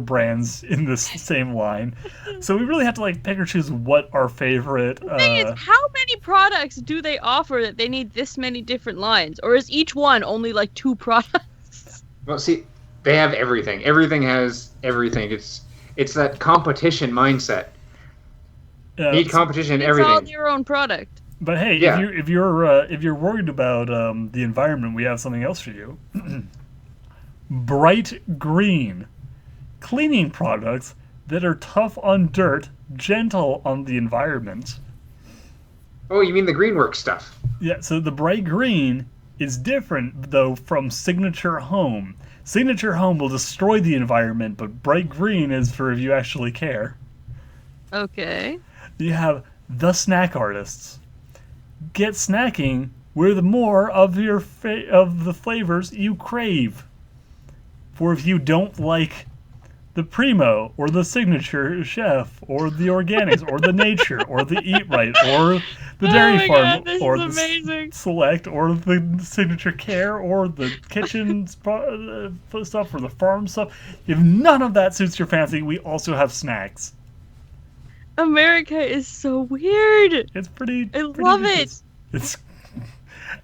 S1: brands in this same line. So we really have to like pick or choose what our favorite.
S3: The thing is, how many products do they offer that they need this many different lines, or is each one only like 2 products?
S2: Well, see, they have everything. Everything has everything. It's that competition mindset. Need competition in everything.
S3: It's all their own product.
S1: But hey, if you're worried about the environment, we have something else for you. Bright green, cleaning products that are tough on dirt, gentle on the environment.
S2: Oh, you mean the Greenworks stuff?
S1: Yeah. So the bright green is different though from Signature Home. Signature Home will destroy the environment, but bright green is for if you actually care.
S3: Okay.
S1: You have the Snack Artists. Get snacking with more of of the flavors you crave. For if you don't like the Primo, or the Signature Chef, or the Organics, or the Nature, or the Eat Right, or the Dairy Farm,
S3: God, this
S1: or
S3: is
S1: the
S3: amazing.
S1: Select, or the Signature Care, or the kitchen stuff, or the farm stuff. If none of that suits your fancy, we also have snacks.
S3: America is so weird.
S1: It's pretty.
S3: I
S1: pretty
S3: love
S1: ridiculous. It's,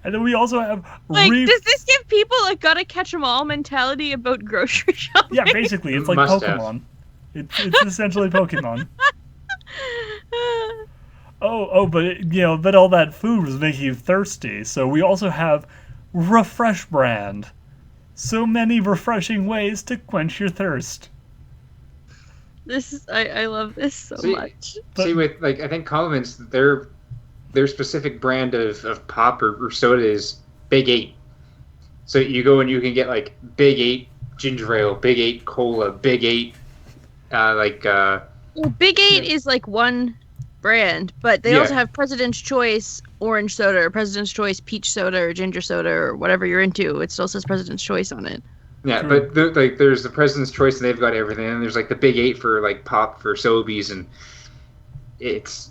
S1: and then we also have
S3: Like, does this give people a gotta catch 'em all mentality about grocery shopping?
S1: Yeah, basically, it's like
S2: Must have.
S1: Pokemon. It's essentially Pokemon. But all that food was making you thirsty. So we also have Refresh Brand. So many refreshing ways to quench your thirst.
S3: I love this so much.
S2: See, with I think Collins, their specific brand of pop or soda is Big 8. So you go and you can get like Big 8 ginger ale, Big 8 cola, Big 8
S3: Well, Big 8 is like one brand, but they also have President's Choice orange soda, or President's Choice peach soda, or ginger soda, or whatever you're into. It still says President's Choice on it.
S2: Yeah, but there's the President's Choice, and they've got everything. And there's like the Big 8 for like pop for Sobeys, and it's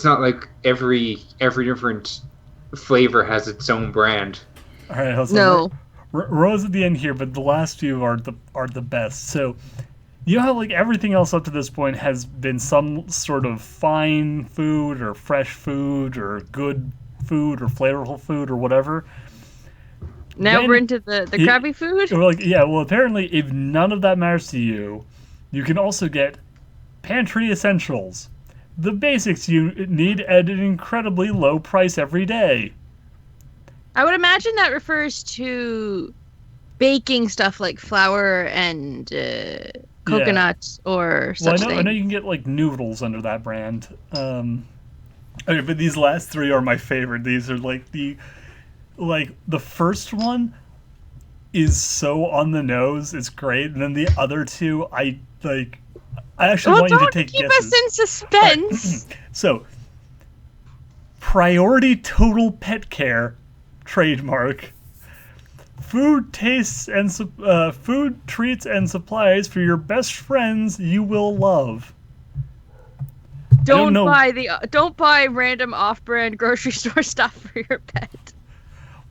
S2: not like every different flavor has its own brand.
S1: All right,
S3: No.
S1: Rose at the end here, but the last few are the best. So you know how like everything else up to this point has been some sort of fine food or fresh food or good food or flavorful food or whatever.
S3: Now
S1: Then
S3: we're into the crappy food?
S1: We're like, yeah, well, apparently, if none of that matters to you, you can also get pantry essentials. The basics you need at an incredibly low price every day.
S3: I would imagine that refers to baking stuff like flour and coconuts or such
S1: I know
S3: things.
S1: you can get, like, noodles under that brand. Okay, but these last three are my favorite. These are, like, the first one is so on the nose, it's great, and then the other two, I actually want you to take
S3: keep
S1: guesses.
S3: us in suspense.
S1: Right. So, Priority Total Pet Care, trademark. Food tastes and food treats and supplies for your best friends you will love.
S3: Don't buy random off-brand grocery store stuff for your pet.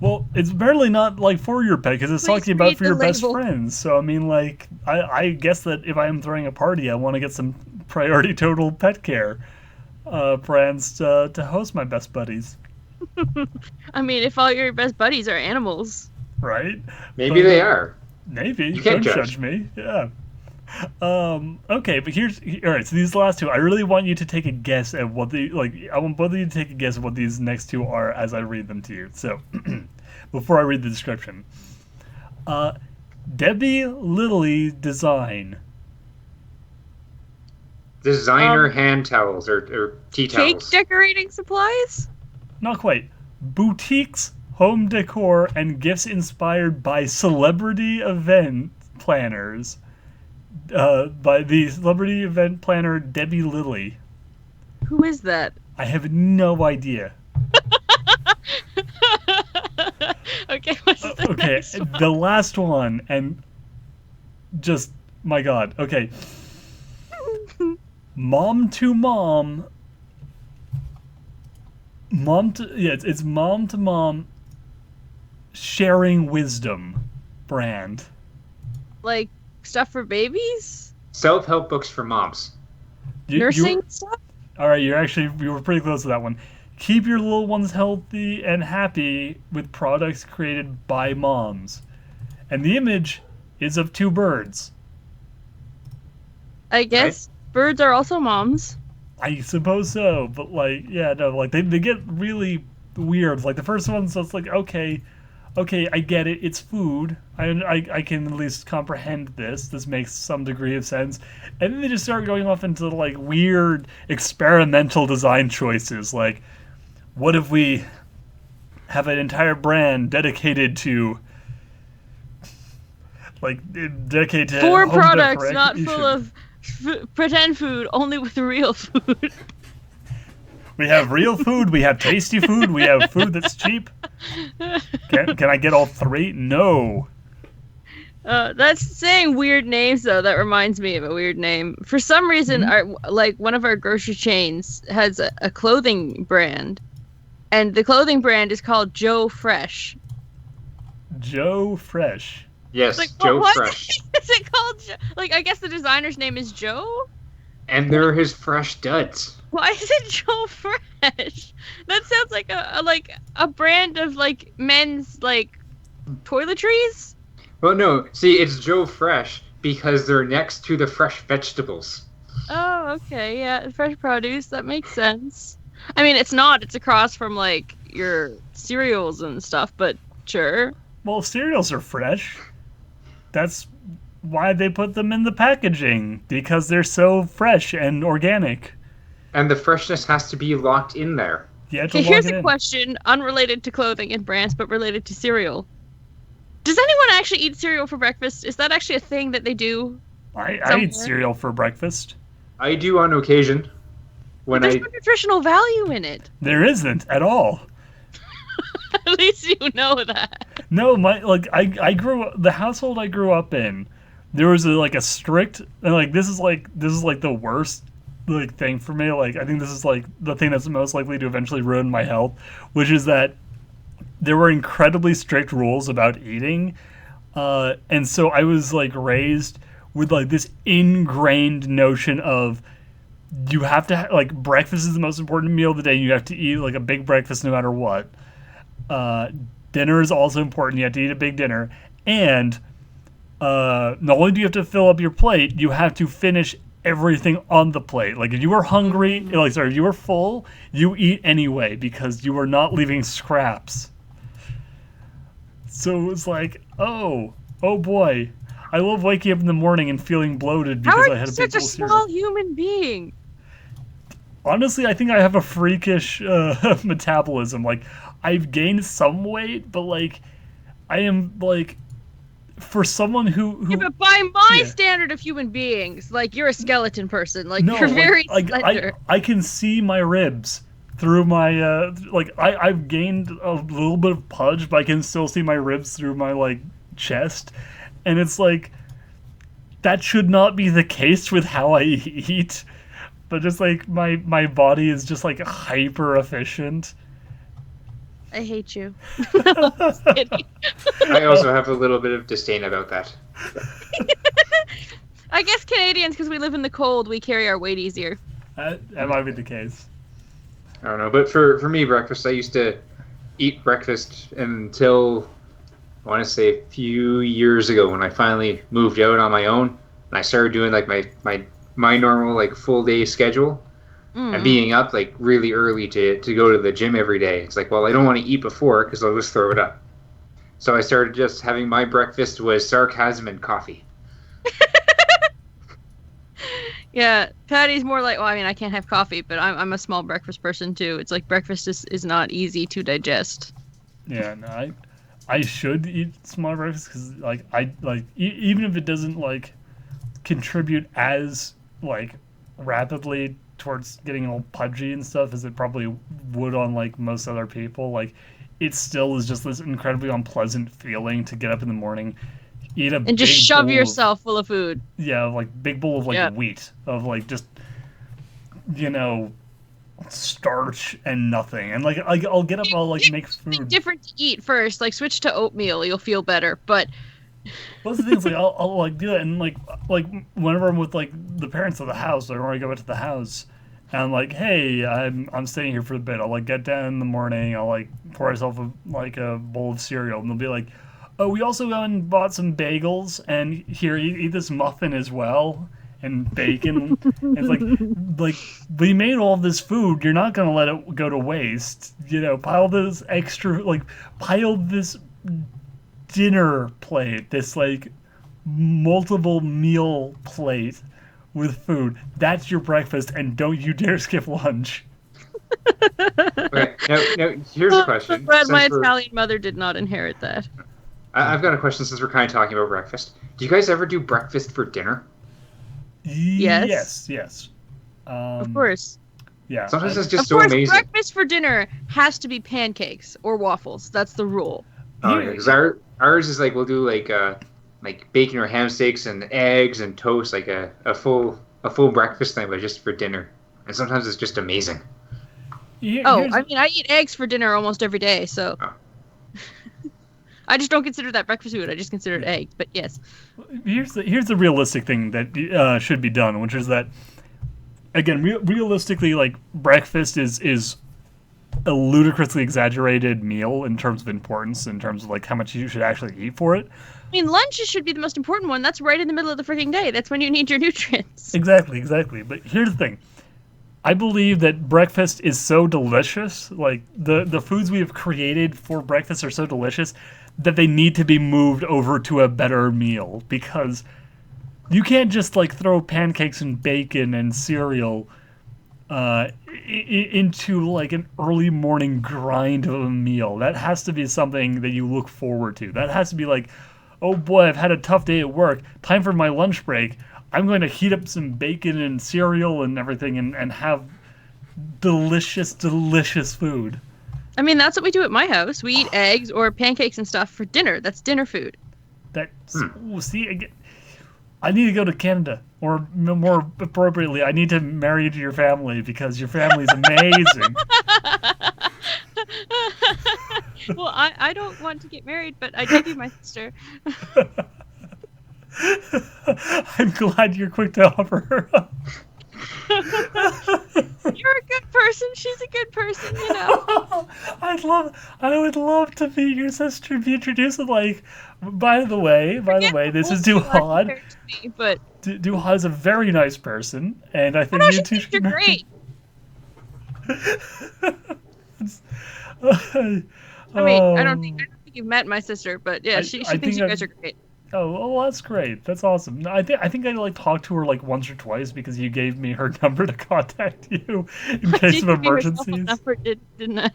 S1: Well, it's barely not like for your pet because it's
S3: Please
S1: talking about
S3: read
S1: for
S3: the
S1: your best
S3: label.
S1: friends. So I mean, like, I guess that if I am throwing a party, I want to get some Priority Total Pet Care brands to host my best buddies,
S3: I mean, if all your best buddies are animals.
S1: right?
S2: Maybe they are.
S1: Maybe.
S2: You can't
S1: Don't
S2: judge.
S1: me. Yeah. Okay, but all right. So these last two, I really want you to take a guess at what I want both of you to take a guess at what these next two are as I read them to you. So, before I read the description, Debbie Lilly Design.
S2: Designer hand towels or tea
S3: Cake
S2: towels.
S3: decorating supplies?
S1: Not quite. Boutiques, home decor, and gifts inspired by celebrity event planners. By the celebrity event planner Debbie Lilly.
S3: Who is that?
S1: I have no idea.
S3: Okay, what's the
S1: Okay,
S3: next one?
S1: the last one, and just, my God. Okay. Mom to mom. It's mom to mom sharing wisdom brand.
S3: Like stuff for babies?
S2: Self-help books for moms.
S3: Nursing stuff?
S1: All right, you were pretty close to that one. Keep your little ones healthy and happy with products created by moms. And the image is of two birds.
S3: I guess birds are also moms.
S1: I suppose so, but they get really weird. Like the first one, so it's like, okay, I get it. It's food. I can at least comprehend this. This makes some degree of sense. And then they just start going off into like weird experimental design choices. Like, what if we have an entire brand dedicated to
S3: Four
S1: home
S3: products not
S1: decoration?
S3: full of pretend food, only with real food.
S1: We have real food, we have tasty food, we have food that's cheap. Can I get all three? No.
S3: That's saying weird names though. That reminds me of a weird name. For some reason, one of our grocery chains has a clothing brand, and the clothing brand is called Joe Fresh.
S1: Joe Fresh.
S2: Yes,
S3: Like,
S2: Joe
S3: what
S2: Fresh.
S3: is it called? Like, I guess the designer's name is Joe.
S2: And they're his fresh duds.
S3: Why is it Joe Fresh? That sounds like a brand of like men's like toiletries.
S2: Well, no, see, it's Joe Fresh because they're next to the fresh vegetables.
S3: Oh, okay, yeah, fresh produce. That makes sense. I mean, it's not. It's across from like your cereals and stuff, but sure.
S1: Well, cereals are fresh. That's why they put them in the packaging, because they're so fresh and organic.
S2: And the freshness has to be locked in there.
S3: Okay, here's a question unrelated to clothing and brands, but related to cereal. Does anyone actually eat cereal for breakfast? Is that actually a thing that they do?
S1: I eat cereal for breakfast.
S2: I do on occasion.
S3: There's no nutritional value in it.
S1: There isn't at all.
S3: At least you know that.
S1: No, I grew up, the household I grew up in, there was a strict, and like this is like the worst like thing for me. Like I think this is like the thing that's most likely to eventually ruin my health, which is that there were incredibly strict rules about eating, and so I was like raised with like this ingrained notion of you have to like breakfast is the most important meal of the day. You have to eat like a big breakfast no matter what. Dinner is also important. You have to eat a big dinner, and not only do you have to fill up your plate, you have to finish everything on the plate. Like if you were hungry, if you were full, you eat anyway because you are not leaving scraps. So it was like, oh boy, I love waking up in the morning and feeling bloated because I had a big bowl of cereal.
S3: How are you such a small human being?
S1: Honestly, I think I have a freakish metabolism. Like I've gained some weight, but like I am like, for someone who
S3: yeah, but by my standard of human beings, like you're a skeleton person. Like you're very slender.
S1: I can see my ribs through my I've gained a little bit of pudge, but I can still see my ribs through my like chest, and it's like that should not be the case with how I eat, but just like my body is just like hyper efficient.
S3: I hate you.
S2: I also have a little bit of disdain about that.
S3: I guess Canadians, because we live in the cold, we carry our weight easier.
S1: That might be the case.
S2: I don't know, but for me, breakfast, I used to eat breakfast until, I want to say, a few years ago when I finally moved out on my own, and I started doing like my normal like full day schedule. And being up like really early to go to the gym every day. It's like, well, I don't want to eat before because I'll just throw it up. So I started just having my breakfast was sarcasm and coffee.
S3: Yeah, Patty's more like, well, I mean, I can't have coffee, but I'm a small breakfast person too. It's like breakfast is not easy to digest.
S1: Yeah, no, I should eat small breakfast because like even if it doesn't like contribute as like rapidly towards getting all pudgy and stuff as it probably would on like most other people, like it still is just this incredibly unpleasant feeling to get up in the morning, eat a
S3: and just shove yourself full of food.
S1: Yeah, like big bowl of like wheat, of like just starch and nothing, and like I'll get up, I'll like make food
S3: different to eat first, like switch to oatmeal, you'll feel better. But
S1: what's the thing is like I'll like do that, and like whenever I'm with like the parents of the house, or when I go back to the house, and I'm like, hey, I'm staying here for a bit. I'll like get down in the morning. I'll like pour myself a bowl of cereal, and they'll be like, oh, we also went and bought some bagels, and here eat this muffin as well, and bacon. And it's like we made all this food. You're not gonna let it go to waste. Pile this dinner plate, this like multiple meal plate with food. That's your breakfast, and don't you dare skip lunch.
S2: Okay, now here's a question.
S3: But my Italian mother did not inherit that.
S2: I've got a question since we're kind of talking about breakfast. Do you guys ever do breakfast for dinner?
S3: Yes.
S1: Yes.
S3: Of course.
S1: Yeah.
S2: Sometimes it's just
S3: of
S2: so
S3: course,
S2: amazing.
S3: Breakfast for dinner has to be pancakes or waffles. That's the rule.
S2: Oh, yeah, because ours is like we'll do like like bacon or ham steaks and eggs and toast, like a full breakfast thing, but just for dinner. And sometimes it's just amazing.
S3: Oh, I mean, I eat eggs for dinner almost every day, so
S2: Oh.
S3: I just don't consider that breakfast food. I just consider it eggs. But yes,
S1: Here's the realistic thing that should be done, which is that, again, realistically, like, breakfast is a ludicrously exaggerated meal in terms of importance, in terms of like how much you should actually eat for it.
S3: I mean, lunch should be the most important one. That's right in the middle of the freaking day. That's when you need your nutrients.
S1: Exactly. But here's the thing. I believe that breakfast is so delicious, like the foods we have created for breakfast are so delicious that they need to be moved over to a better meal, because you can't just like throw pancakes and bacon and cereal into like an early morning grind of a meal. That has to be something that you look forward to. That has to be like, oh boy, I've had a tough day at work. Time for my lunch break. I'm going to heat up some bacon and cereal and everything and have delicious, delicious food.
S3: I mean, that's what we do at my house. We eat eggs or pancakes and stuff for dinner. That's dinner food.
S1: See, I need to go to Canada, or more appropriately, I need to marry into your family because your family's amazing.
S3: Well, I don't want to get married, but I give you my sister.
S1: I'm glad you're quick to offer her up.
S3: You're a good person. She's a good person, you know.
S1: I would love to meet your sister and be introduced with, like, by the way, this is Duhad.
S3: But
S1: Duhad is a very nice person, and I think
S3: no,
S1: you two
S3: you're great. I mean, I don't think you've met my sister, but yeah, she thinks you guys are great.
S1: Oh, well, that's great. That's awesome. I think I like talked to her like once or twice because you gave me her number to contact you in case of emergencies.
S3: Number, didn't I?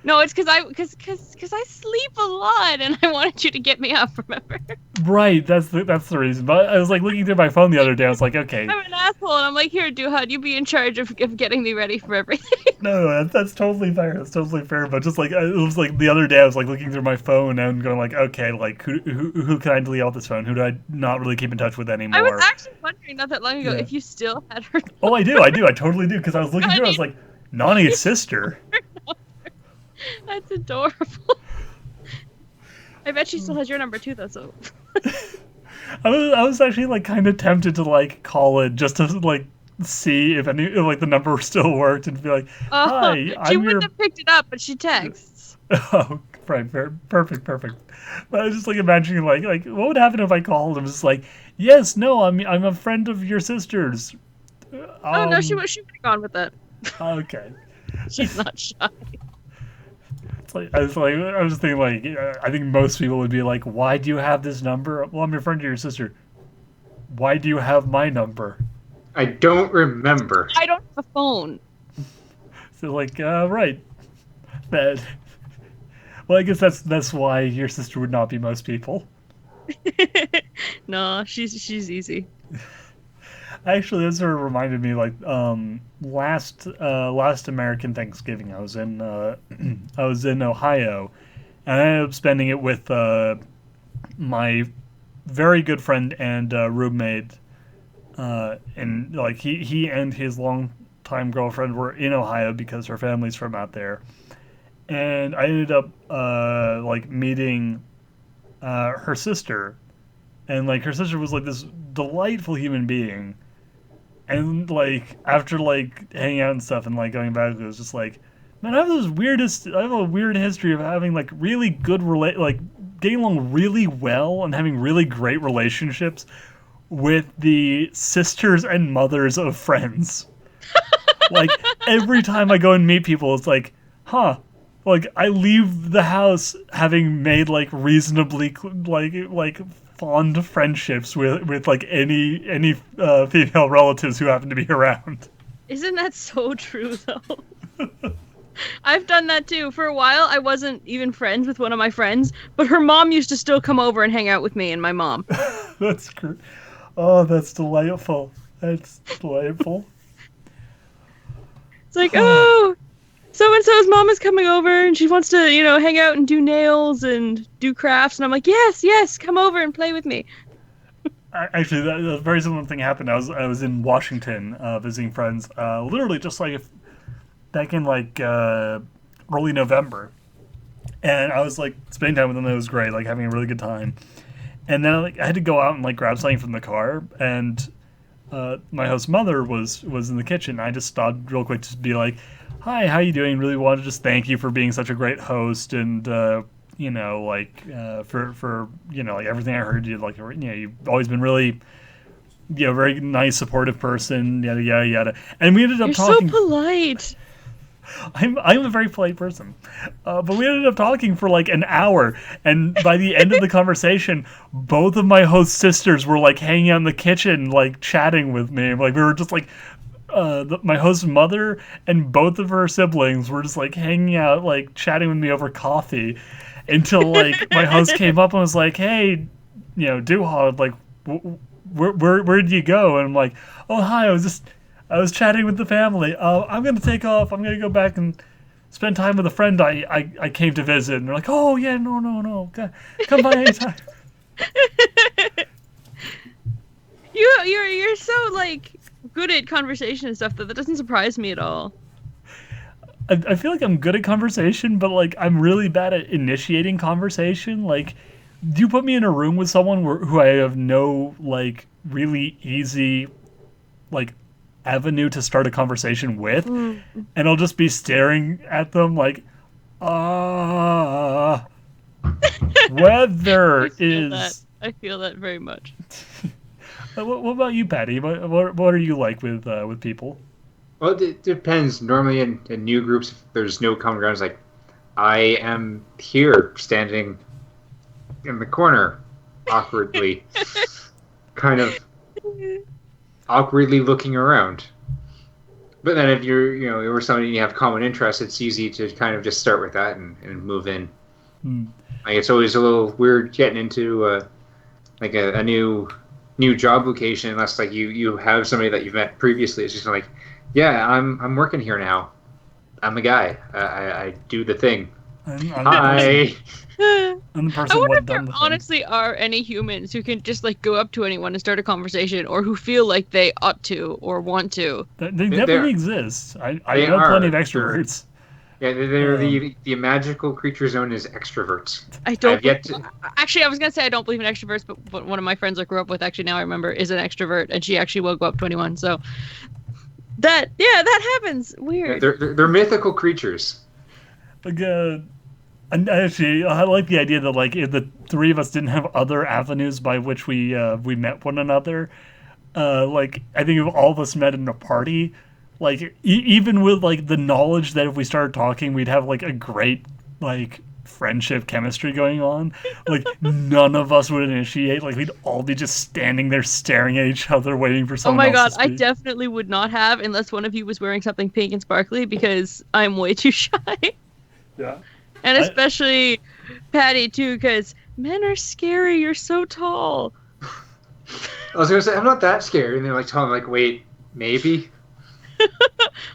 S3: No, it's because I sleep a lot and I wanted you to get me up. Remember?
S1: Right. That's the reason. But I was like looking through my phone the other day. I was like, okay.
S3: I'm an asshole, and I'm like, here, Duhad, you be in charge of getting me ready for everything.
S1: No, that's totally fair. That's totally fair. But just like it was like the other day, I was like looking through my phone and going like, okay, like who can I delete off this phone? Who do I not really keep in touch with anymore?
S3: I was actually wondering not that long ago if you still had her number.
S1: Oh, I do. I totally do. Because I was looking through, I was like, Nani's sister.
S3: That's adorable. I bet she still has your number too, though. So.
S1: I was actually like kind of tempted to like call it just to like see if like the number still worked and be like, hi,
S3: she wouldn't have picked it up, but she texts.
S1: Oh, right, perfect. But I was just like imagining like what would happen if I called and was like, yes, no, I'm a friend of your sister's.
S3: Oh no, she would have gone with that.
S1: Okay.
S3: She's not shy.
S1: It's like I was thinking like I think most people would be like, why do you have this number? Well, I'm your friend of your sister. Why do you have my number?
S2: I don't remember.
S3: I don't have a phone.
S1: So like, right. That. Well, I guess that's why your sister would not be most people.
S3: No, she's easy.
S1: Actually, that sort of reminded me, like, last American Thanksgiving, I was in Ohio, and I ended up spending it with my very good friend and roommate, and like he and his longtime girlfriend were in Ohio because her family's from out there. And I ended up like meeting her sister, and like her sister was like this delightful human being, and like after like hanging out and stuff and like going back, it was just like, man, I have a weird history of having like really good like getting along really well and having really great relationships with the sisters and mothers of friends. Like every time I go and meet people, it's like, huh. Like I leave the house having made like reasonably like fond friendships with like any female relatives who happen to be around.
S3: Isn't that so true though? I've done that too. For a while, I wasn't even friends with one of my friends, but her mom used to still come over and hang out with me and my mom.
S1: That's great. Oh, that's delightful. That's delightful.
S3: It's like, oh. So-and-so's mom is coming over and she wants to, hang out and do nails and do crafts. And I'm like, yes, come over and play with me.
S1: Actually, a very similar thing happened. I was in Washington visiting friends, literally just like back in like early November, and I was like spending time with them. It was great, like having a really good time. And then like I had to go out and like grab something from the car, and my host's mother was in the kitchen. I just stopped real quick to be like, "Hi, how you doing? Really wanted to just thank you for being such a great host, and for like everything I heard you like. You've always been really very nice, supportive person. Yada yada yada." And we ended up
S3: You're
S1: talking.
S3: so polite.
S1: I'm a very polite person, but we ended up talking for like an hour, and by the end of the conversation, both of my host sisters were like hanging out in the kitchen, like chatting with me. Like we were just like, my host's mother and both of her siblings were just like hanging out, like chatting with me over coffee, until like my host came up and was like, "Hey, Duhad, like, where did you go?" And I'm like, "Oh, hi, I was chatting with the family. I'm going to take off. I'm going to go back and spend time with a friend I came to visit." And they're like, "Oh, yeah, no. Come by anytime."
S3: You're so like good at conversation and stuff that doesn't surprise me at all.
S1: I feel like I'm good at conversation, but like I'm really bad at initiating conversation. Like, do you put me in a room with someone who I have no like really easy like avenue to start a conversation with, and I'll just be staring at them like, weather is.
S3: I feel that very much.
S1: What about you, Patty? What are you like with people?
S2: Well, it depends. Normally, in new groups, if there's no common ground, it's like, I am here, standing in the corner, awkwardly, kind of awkwardly looking around. But then if you're somebody and you have common interests, it's easy to kind of just start with that and move in. Like, it's always a little weird getting into like a new job location unless like you have somebody that you've met previously. It's just like, yeah, I'm working here now. I'm the guy. I do the thing. Hi.
S1: I'm the person
S3: I wonder if
S1: done
S3: there
S1: the thing.
S3: honestly are any humans who can just like go up to anyone and start a conversation, or who feel like they ought to or want to.
S1: They definitely exist. I know plenty of extroverts.
S2: They're the magical creatures known as extroverts.
S3: I don't.
S2: I've yet to...
S3: Actually, I was gonna say I don't believe in extroverts, but one of my friends I grew up with, actually now I remember, is an extrovert, and she actually will go up to anyone. So that happens. Weird.
S2: Yeah, they're mythical creatures.
S1: Like, and actually, I like the idea that like if the three of us didn't have other avenues by which we met one another, like I think if all of us met in a party, like even with like the knowledge that if we started talking, we'd have like a great like friendship chemistry going on, like none of us would initiate. Like we'd all be just standing there staring at each other, waiting for someone.
S3: Oh my god,
S1: else to
S3: I
S1: speak.
S3: definitely would not have unless one of you was wearing something pink and sparkly, because I'm way too shy.
S1: Yeah.
S3: And especially Patty too, because men are scary. You're so tall.
S2: I was gonna say I'm not that scary, and they're like telling me like, wait, maybe.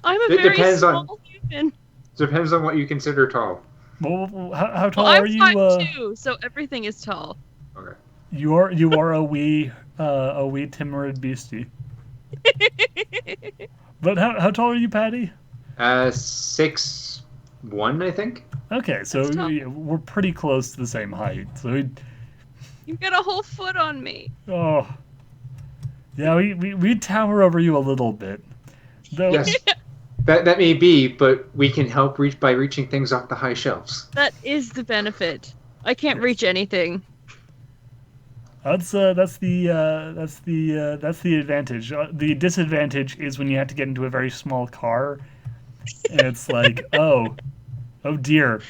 S3: I'm a
S2: It
S3: very
S2: depends
S3: small human.
S2: Depends on what you consider tall.
S1: Well, how tall
S3: Well,
S1: are
S3: I'm
S1: you?
S3: 5'2", so everything is tall.
S2: Okay.
S1: You are a wee timid beastie. But how tall are you, Patty?
S2: 6'1", I think.
S1: Okay, so
S3: That's tall.
S1: we're pretty close to the same height. So
S3: You've got a whole foot on me.
S1: oh, yeah, we tower over you a little bit. Though,
S2: Yes, that may be, but we can help by reaching things off the high shelves.
S3: That is the benefit. I can't reach anything.
S1: That's the advantage. The disadvantage is when you have to get into a very small car, and it's like, oh dear.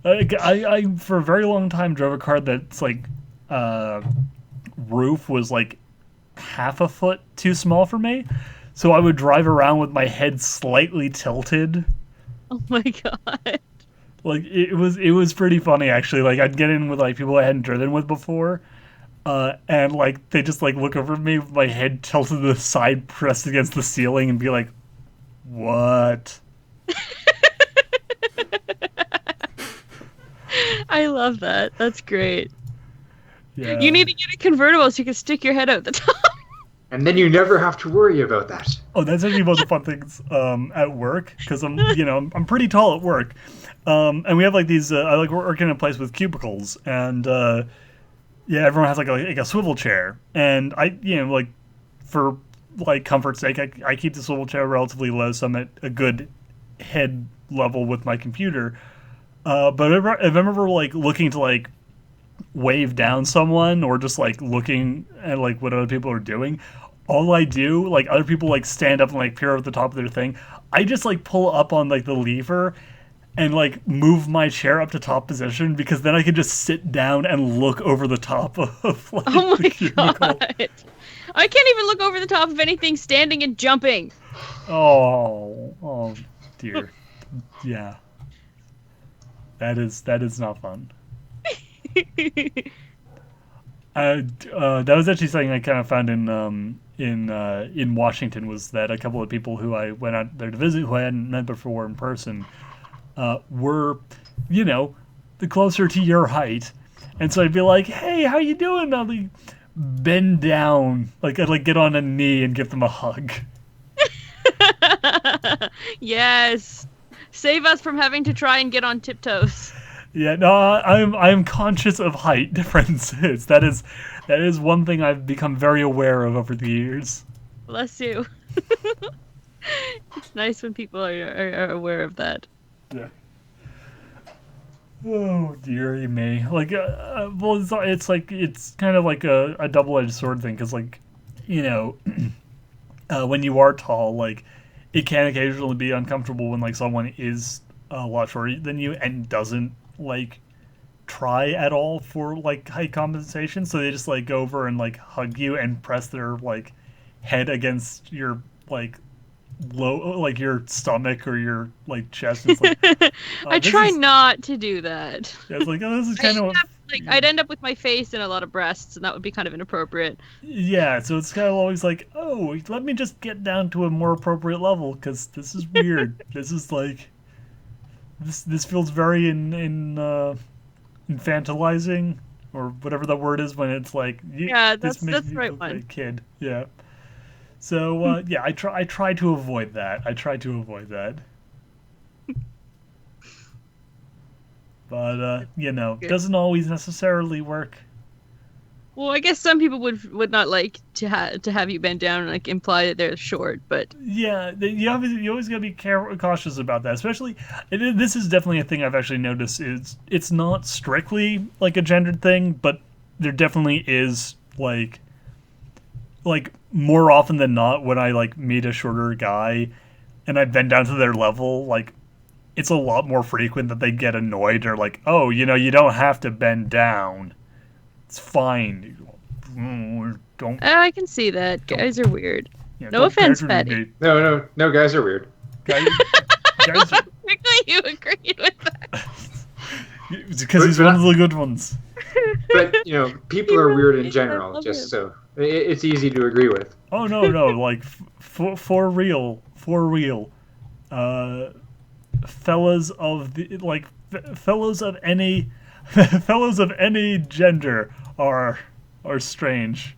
S1: I for a very long time drove a car that's like roof was like half a foot too small for me, so I would drive around with my head slightly tilted.
S3: Oh my god.
S1: Like it was pretty funny actually. Like I'd get in with like people I hadn't driven with before. And like they just like look over at me with my head tilted to the side, pressed against the ceiling, and be like, "What?"
S3: I love that. That's great.
S1: Yeah.
S3: You need to get a convertible so you can stick your head out the top.
S2: And then you never have to worry about that.
S1: Oh, that's actually one of the fun things at work, because I'm pretty tall at work, and we have like these. I like working in a place with cubicles, and yeah, everyone has like a swivel chair, and I like for like comfort's sake, I keep the swivel chair relatively low, so I'm at a good head level with my computer. But if I'm ever like looking to like wave down someone or just like looking at like what other people are doing, all I do, like other people like stand up and like peer over the top of their thing, I just like pull up on like the lever and like move my chair up to top position, because then I can just sit down and look over the top of like
S3: Oh
S1: the
S3: my
S1: cubicle.
S3: god. I can't even look over the top of anything standing and jumping.
S1: Oh dear. Yeah. That is not fun. That was actually something I kind of found in Washington, was that a couple of people who I went out there to visit, who I hadn't met before in person, were, the closer to your height, and so I'd be like, "Hey, how you doing?" I'll like bend down, like I'd like get on a knee and give them a hug.
S3: Yes. Save us from having to try and get on tiptoes.
S1: Yeah, no, I'm conscious of height differences. That is one thing I've become very aware of over the years.
S3: Bless you. It's nice when people are aware of that.
S1: Yeah. Oh dearie me! Like, well, it's like it's kind of like a double-edged sword thing, because like, when you are tall, like, it can occasionally be uncomfortable when like someone is a lot shorter than you and doesn't like try at all for like height compensation, so they just like go over and like hug you and press their like head against your like low, like your stomach or your like chest. It's like,
S3: I try not to do that.
S1: Yeah, it's like, oh, this is kind of
S3: I'd end up with my face and a lot of breasts, and that would be kind of inappropriate.
S1: Yeah, so it's kind of always like, oh, let me just get down to a more appropriate level, because this is weird. This is like, this feels very infantilizing, or whatever the word is when it's like,
S3: Yeah,
S1: this
S3: that's
S1: makes
S3: the
S1: me
S3: right
S1: look
S3: one.
S1: like a kid. Yeah. So yeah, I try to avoid that. But doesn't always necessarily work.
S3: Well, I guess some people would not like to have you bend down and like imply that they're short, but
S1: Yeah, you always gotta be cautious about that. Especially, this is definitely a thing I've actually noticed. Is it's not strictly like a gendered thing, but there definitely is like more often than not, when I like meet a shorter guy and I bend down to their level, like, it's a lot more frequent that they get annoyed or like, oh, you don't have to bend down. It's fine. Don't.
S3: I can see that. Guys are weird. No
S1: don't
S3: offense,
S1: badger
S3: Patty.
S1: me.
S2: No, guys are weird.
S1: Guys,
S3: Quickly, you agreed with that.
S1: because he's one of the good ones.
S2: But people are weird in
S3: I
S2: general,
S3: love
S2: just
S3: him.
S2: so it's easy to agree with.
S1: Oh no, like for real. Fellas of the like fellows of any fellows of any gender are strange.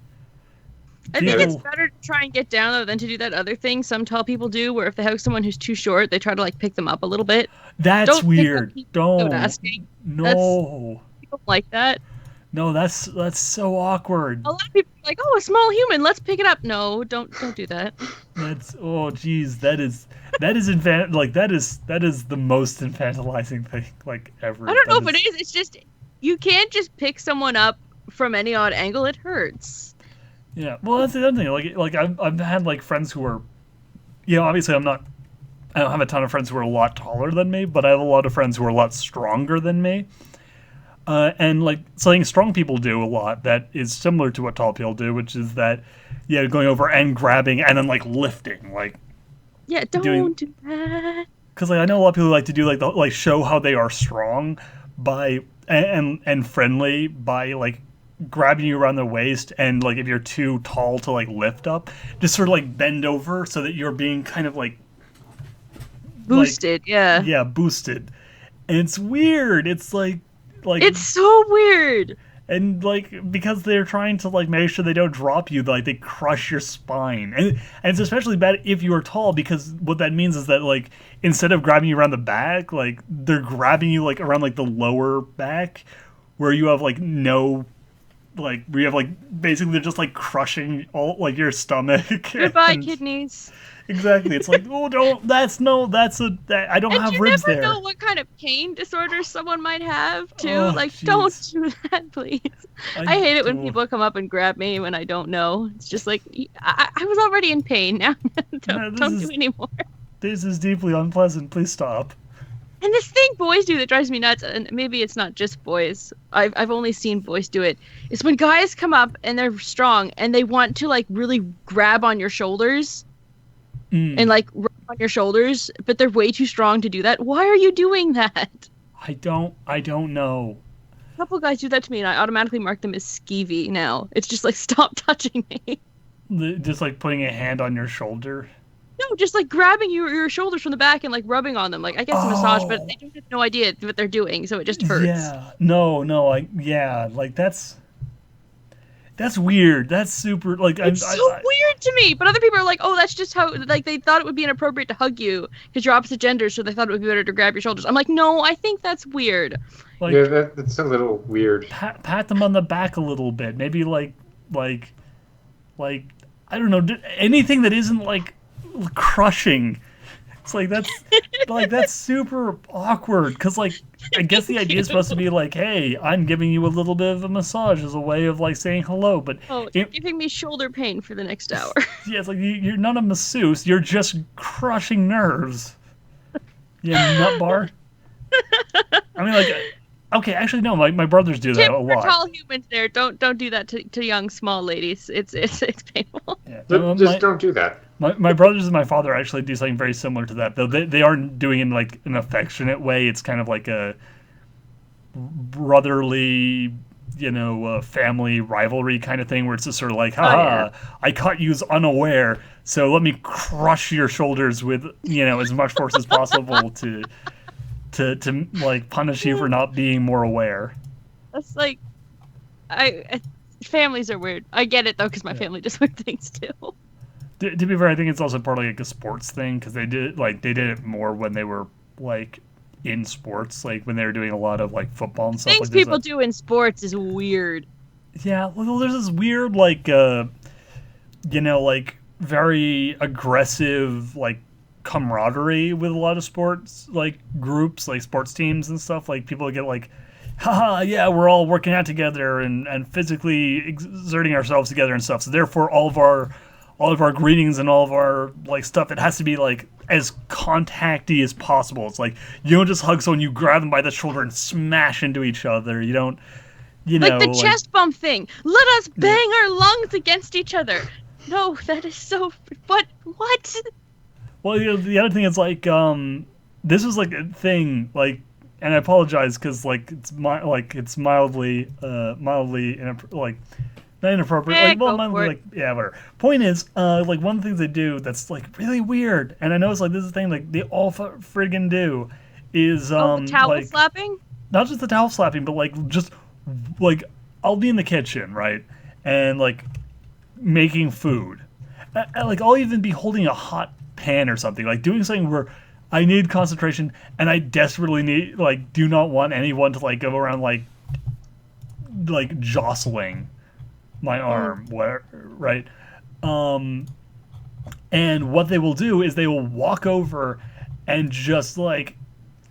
S3: I think it's
S1: People-
S3: better to try and get down though than to do that other thing some tall people do, where if they have someone who's too short, they try to like pick them up a little bit.
S1: That's
S3: Don't pick up
S1: weird.
S3: people without
S1: Don't.
S3: asking.
S1: No.
S3: People like that.
S1: No, that's so awkward.
S3: A lot of people are like, "Oh, a small human, let's pick it up." No, don't do that.
S1: That's geez, that is that is the most infantilizing thing like ever.
S3: I don't know
S1: That
S3: if it is. It's just you can't just pick someone up from any odd angle. It hurts.
S1: Yeah, well, that's the other thing. Like I've had like friends who are, obviously I don't have a ton of friends who are a lot taller than me, but I have a lot of friends who are a lot stronger than me. And like something strong people do a lot that is similar to what tall people do, which is that, going over and grabbing and then like lifting, like.
S3: Yeah, don't do that.
S1: Because like I know a lot of people like to do like show how they are strong by and friendly by like grabbing you around the waist, and like if you're too tall to like lift up, just sort of like bend over so that you're being kind of like
S3: Boosted, yeah.
S1: Yeah, boosted. And it's weird. It's like
S3: It's so weird.
S1: And like because they're trying to like make sure they don't drop you, like they crush your spine, and it's especially bad if you are tall because what that means is that like instead of grabbing you around the back, like they're grabbing you like around like the lower back, where you have like no like where you have like basically they're just like crushing all like your stomach.
S3: Goodbye, kidneys.
S1: Exactly. It's like, oh, don't. That's no. That's a. That, I don't
S3: And
S1: have
S3: you
S1: ribs
S3: never
S1: there.
S3: know what kind of pain disorders someone might have, too.
S1: Oh,
S3: Like,
S1: jeez.
S3: don't do that, please. I hate it when people come up and grab me when I don't know. It's just like, I was already in pain. Now don't do anymore.
S1: This is deeply unpleasant. Please stop.
S3: And this thing boys do that drives me nuts, and maybe it's not just boys. I've only seen boys do it. Is when guys come up and they're strong and they want to like really grab on your shoulders. And like rub on your shoulders, but they're way too strong to do that. Why are you doing that?
S1: I don't know.
S3: A couple guys do that to me, and I automatically mark them as skeevy now. It's just like, stop touching me.
S1: Just like putting a hand on your shoulder.
S3: No, just like grabbing your shoulders from the back and like rubbing on them. Like I guess a massage, but they don't have no idea what they're doing, so it just hurts.
S1: Yeah. No. Like that's weird. That's super. Like
S3: it's so weird to me. But other people are like, oh, that's just how. Like they thought it would be inappropriate to hug you because you're opposite gender, so they thought it would be better to grab your shoulders. I'm like, no, I think that's weird.
S1: Like,
S2: yeah, that's a little weird.
S1: Pat them on the back a little bit. Maybe like I don't know, anything that isn't like crushing. It's like that's super awkward because like I guess the idea is supposed to be like, hey, I'm giving you a little bit of a massage as a way of like saying hello, but
S3: you're giving me shoulder pain for the next hour.
S1: Yeah, it's like you're not a masseuse, you're just crushing nerves. Yeah, nut bar. I mean, like, okay, actually no, my brothers do that a lot.
S3: For tall humans, there, don't do that to young small ladies. It's painful.
S1: Yeah.
S2: Just don't do that.
S1: My brothers and my father actually do something very similar to that, though they aren't doing it in like an affectionate way. It's kind of like a brotherly, family rivalry kind of thing where it's just sort of like, haha, I caught you unaware, so let me crush your shoulders with, as much force as possible to like punish you for not being more aware.
S3: That's like, families are weird. I get it though, because my family does weird things too.
S1: To be fair, I think it's also partly like a sports thing because they did it more when they were like in sports, like when they were doing a lot of like football and stuff.
S3: Things
S1: like
S3: people do in sports is weird.
S1: Yeah, well, there's this weird like like very aggressive like camaraderie with a lot of sports like groups, like sports teams and stuff. Like people get like, haha, yeah, we're all working out together and physically exerting ourselves together and stuff. So therefore, all of our greetings and all of our like stuff, it has to be like as contacty as possible. It's like you don't just hug someone, you grab them by the shoulder and smash into each other. You don't,
S3: like the chest bump thing. Let us bang our lungs against each other. No, that is so. What?
S1: Well, the other thing is like this was like a thing like, and I apologize because like it's mildly like. Not inappropriate.
S3: Yeah,
S1: like, well, mildly, like, yeah, whatever. Point is, like one of the things they do that's like really weird, and I know it's like this is a thing like they all friggin' do, is
S3: the towel
S1: like,
S3: slapping.
S1: Not just the towel slapping, but like just like I'll be in the kitchen, right, and like making food, like I'll even be holding a hot pan or something, like doing something where I need concentration and I desperately need do not want anyone to like go around like jostling my arm, right? And what they will do is they will walk over and just like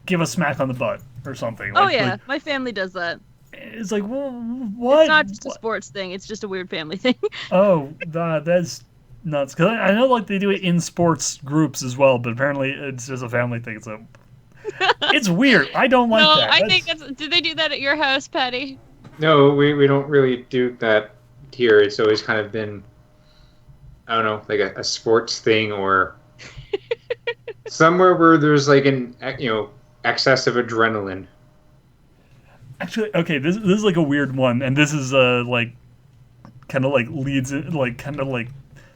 S1: give a smack on the butt or something.
S3: My family does that.
S1: It's like, well, what?
S3: It's not just a sports thing. It's just a weird family thing.
S1: Oh, that's nuts. Because I know like they do it in sports groups as well, but apparently it's just a family thing. So it's weird. I don't like that.
S3: I think that's. Did they do that at your house, Patty?
S2: No, we don't really do that here. It's always kind of been, I don't know, like a sports thing or somewhere where there's like an excess of adrenaline.
S1: Actually, okay, this is like a weird one, and this is like kind of like leads like kind of like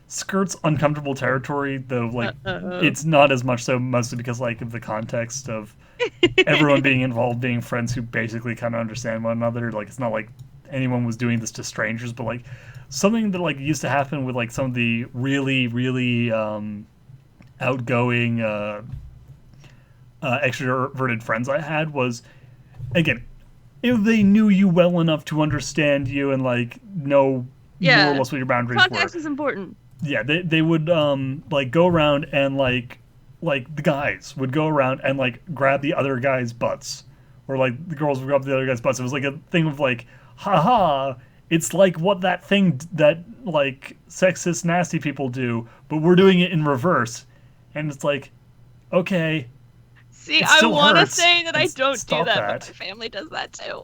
S1: skirts uncomfortable territory, though like it's not as much so, mostly because like of the context of everyone being involved, being friends who basically kind of understand one another. Like it's not like anyone was doing this to strangers, but like something that like used to happen with like some of the really outgoing extroverted friends I had was, again, if they knew you well enough to understand you and like know more or less what your boundaries were.
S3: Context is important.
S1: Yeah, they would like go around and like the guys would go around and like grab the other guys' butts, or like the girls would grab the other guys' butts. It was like a thing of like, haha, it's like what that thing that like sexist nasty people do, but we're doing it in reverse, and it's like, okay.
S3: See, I want to say that I don't do that, but my family does that too.